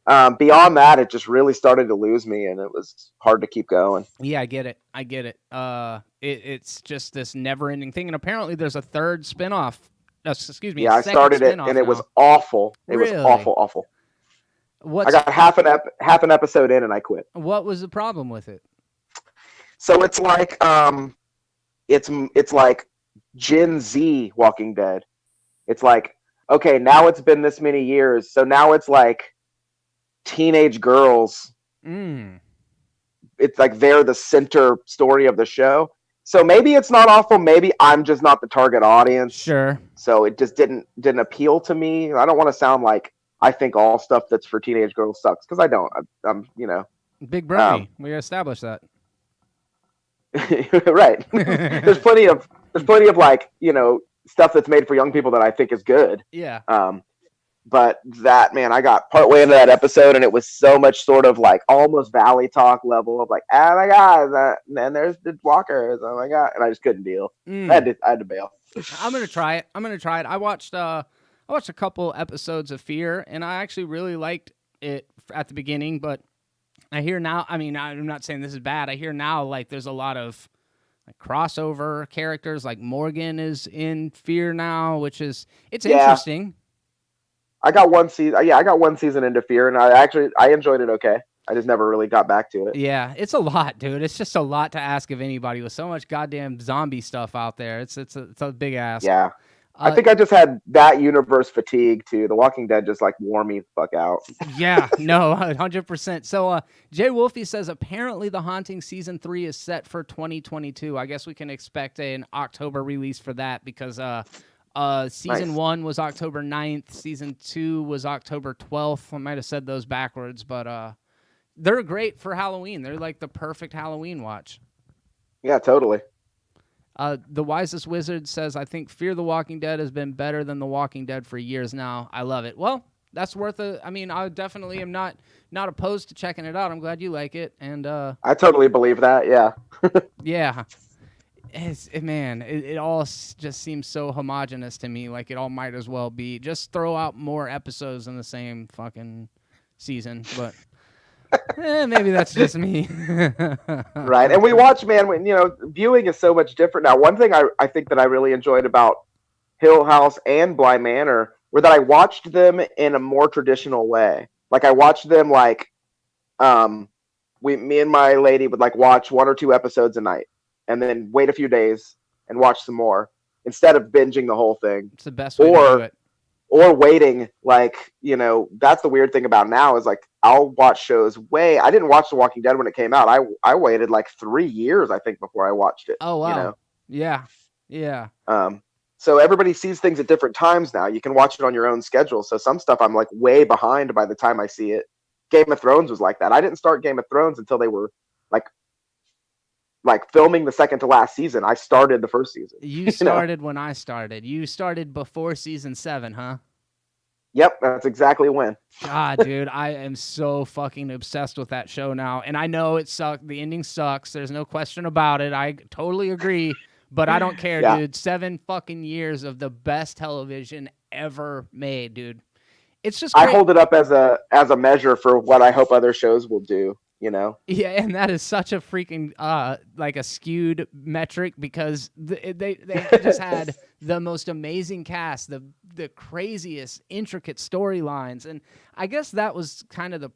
[SPEAKER 4] Beyond that, it just really started to lose me, and it was hard to keep going.
[SPEAKER 1] Yeah, I get it. It's just this never-ending thing, and apparently there's a third spinoff. Excuse me.
[SPEAKER 4] Yeah, I started it, and it was awful. It was awful. I got half an episode in, and I quit.
[SPEAKER 1] What was the problem with it?
[SPEAKER 4] So it's like it's like Gen Z Walking Dead. It's like, okay, now it's been this many years, so now it's like teenage girls. It's like they're the center story of the show. So maybe it's not awful. Maybe I'm just not the target audience.
[SPEAKER 1] Sure.
[SPEAKER 4] So it just didn't appeal to me. I don't want to sound like I think all stuff that's for teenage girls sucks, because I don't. I'm
[SPEAKER 1] Big Brony. We established that.
[SPEAKER 4] Right. There's plenty of like, stuff that's made for young people that I think is good.
[SPEAKER 1] Yeah.
[SPEAKER 4] But that, man, I got partway into that episode, and it was so much sort of like almost Valley Talk level of like, oh my god, and there's the walkers, oh my god, and I just couldn't deal. I had to bail.
[SPEAKER 1] I'm gonna try it. I watched a couple episodes of Fear, and I actually really liked it at the beginning, but I hear now, I mean, I'm not saying this is bad. I hear now like there's a lot of like crossover characters, like Morgan is in Fear now, which is interesting.
[SPEAKER 4] I got one season. Yeah, I got one season into Fear, and I enjoyed it. Okay, I just never really got back to it.
[SPEAKER 1] Yeah, it's a lot, dude. It's just a lot to ask of anybody with so much goddamn zombie stuff out there. It's a big ask.
[SPEAKER 4] Yeah, I think I just had that universe fatigue too. The Walking Dead just like wore me the fuck out.
[SPEAKER 1] Yeah, no, 100%. So Jay Wolfie says apparently The Haunting season 3 is set for 2022. I guess we can expect an October release for that, because season 1 was October 9th. Season 2 was October 12th. I might have said those backwards, but they're great for Halloween. They're like the perfect Halloween watch.
[SPEAKER 4] Yeah, totally.
[SPEAKER 1] The Wisest Wizard says, I think Fear the Walking Dead has been better than The Walking Dead for years now. I love it. Well, that's worth it. I mean, I definitely am not opposed to checking it out. I'm glad you like it. And
[SPEAKER 4] I totally believe that. Yeah.
[SPEAKER 1] Yeah. It all just seems so homogenous to me. Like it all might as well be just throw out more episodes in the same fucking season. But maybe that's just me.
[SPEAKER 4] Right. And we watch, man, when, viewing is so much different now. One thing I think that I really enjoyed about Hill House and BLY Manor were that I watched them in a more traditional way. Like I watched them like, me and my lady would like watch 1 or 2 episodes a night, and then wait a few days and watch some more instead of binging the whole thing.
[SPEAKER 1] It's the best way to do it.
[SPEAKER 4] or waiting, like, you know, that's the weird thing about now is like I'll watch shows I didn't watch The Walking Dead when it came out. I waited like 3 years, I think, before I watched it.
[SPEAKER 1] Oh, wow.
[SPEAKER 4] You know?
[SPEAKER 1] Yeah. Yeah.
[SPEAKER 4] So everybody sees things at different times now. You can watch it on your own schedule. So some stuff I'm like way behind by the time I see it. Game of Thrones was like that. I didn't start Game of Thrones until they were like filming the second to last season. I started the first season.
[SPEAKER 1] You started when I started. You started before season 7, huh?
[SPEAKER 4] Yep, that's exactly when.
[SPEAKER 1] God, dude, I am so fucking obsessed with that show now. And I know it sucked. The ending sucks. There's no question about it. I totally agree. But I don't care, dude. 7 fucking years of the best television ever made, dude. It's just great.
[SPEAKER 4] I hold it up as a measure for what I hope other shows will do, you know?
[SPEAKER 1] Yeah, and that is such a freaking like a skewed metric because they just had the most amazing cast, the craziest intricate storylines, and I guess that was kind of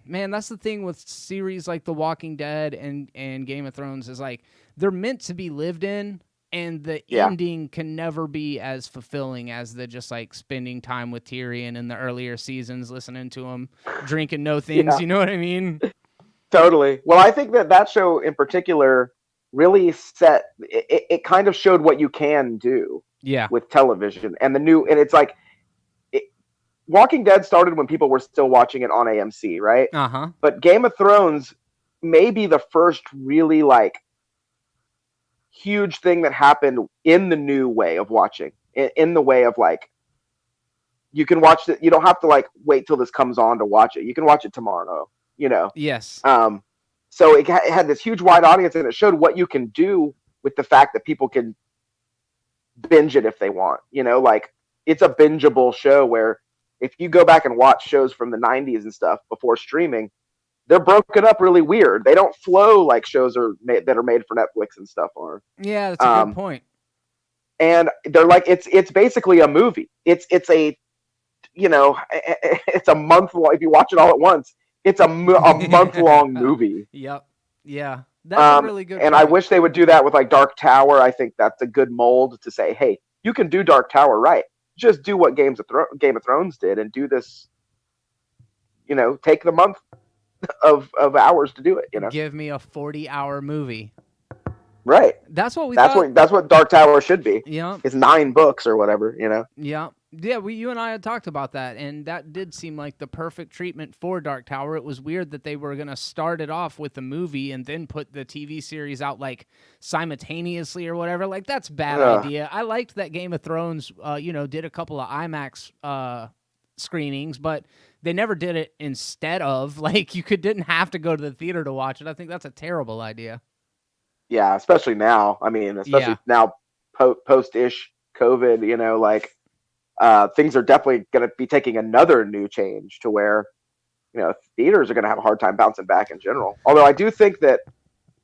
[SPEAKER 1] that's the thing with series like The Walking Dead and Game of Thrones is like they're meant to be lived in. And the ending can never be as fulfilling as the just like spending time with Tyrion in the earlier seasons, listening to him drinking no things. Yeah. You know what I mean?
[SPEAKER 4] Totally. Well, I think that show in particular really it kind of showed what you can do with television and it's like Walking Dead started when people were still watching it on AMC, right?
[SPEAKER 1] Uh-huh.
[SPEAKER 4] But Game of Thrones may be the first really like huge thing that happened in the new way of watching, in the way of like you can watch it, you don't have to like wait till this comes on to watch it, you can watch it tomorrow, you know.
[SPEAKER 1] Yes.
[SPEAKER 4] So it had this huge wide audience and it showed what you can do with the fact that people can binge it if they want, you know, like it's a bingeable show where if you go back and watch shows from the 90s and stuff before streaming, they're broken up really weird. They don't flow like shows that are made for Netflix and stuff are.
[SPEAKER 1] Yeah, that's a good point.
[SPEAKER 4] And they're like, it's basically a movie. It's a, you know, it's a month long. If you watch it all at once, it's a month long movie.
[SPEAKER 1] Yep. Yeah. That's a really good
[SPEAKER 4] and
[SPEAKER 1] point.
[SPEAKER 4] I wish they would do that with like Dark Tower. I think that's a good mold to say, hey, you can do Dark Tower right. Just do what Game of Thrones did and do this, you know, take the month of hours to do it, you know.
[SPEAKER 1] Give me a 40-hour movie.
[SPEAKER 4] Right.
[SPEAKER 1] That's what
[SPEAKER 4] that's what Dark Tower should be.
[SPEAKER 1] Yeah.
[SPEAKER 4] It's 9 books or whatever, you know.
[SPEAKER 1] Yeah. Yeah, you and I had talked about that, and that did seem like the perfect treatment for Dark Tower. It was weird that they were going to start it off with the movie and then put the TV series out like simultaneously or whatever. Like that's a bad idea. I liked that Game of Thrones did a couple of IMAX screenings, but they never did it instead of like didn't have to go to the theater to watch it. I think that's a terrible idea.
[SPEAKER 4] Yeah, especially now. I mean, now post-ish COVID, you know, like things are definitely going to be taking another new change to where, you know, theaters are going to have a hard time bouncing back in general. Although I do think that,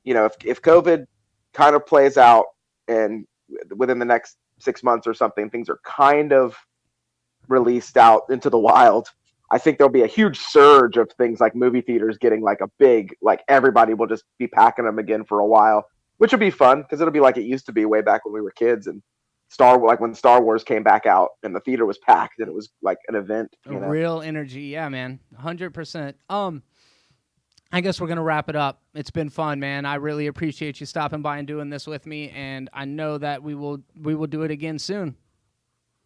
[SPEAKER 4] you know, if COVID kind of plays out and within the next 6 months or something, things are kind of released out into the wild, I think there'll be a huge surge of things like movie theaters getting like a big, like everybody will just be packing them again for a while, which will be fun because it'll be like it used to be way back when we were kids and when Star Wars came back out and the theater was packed and it was like an event. You know?
[SPEAKER 1] Real energy. Yeah, man. 100%. I guess we're going to wrap it up. It's been fun, man. I really appreciate you stopping by and doing this with me. And I know that we will do it again soon.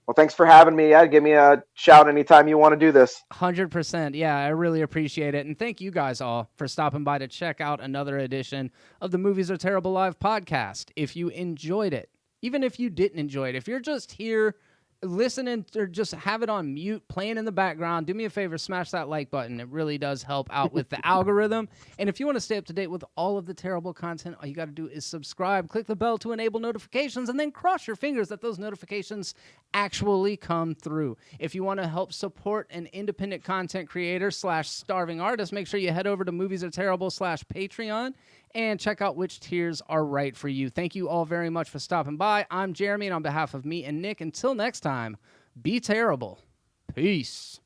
[SPEAKER 4] Well, thanks for having me. Yeah, give me a shout anytime you want to do this.
[SPEAKER 1] 100%. Yeah, I really appreciate it. And thank you guys all for stopping by to check out another edition of the Movies Are Terrible Live podcast. If you enjoyed it, even if you didn't enjoy it, if you're just here listening or just have it on mute, playing in the background, do me a favor, smash that like button. It really does help out with the algorithm. And if you want to stay up to date with all of the terrible content, all you got to do is subscribe, click the bell to enable notifications, and then cross your fingers that those notifications actually come through. If you want to help support an independent content creator / starving artist, make sure you head over to moviesareterrible.com/Patreon and check out which tiers are right for you. Thank you all very much for stopping by. I'm Jeremy, and on behalf of me and Nick, until next time, be terrible. Peace.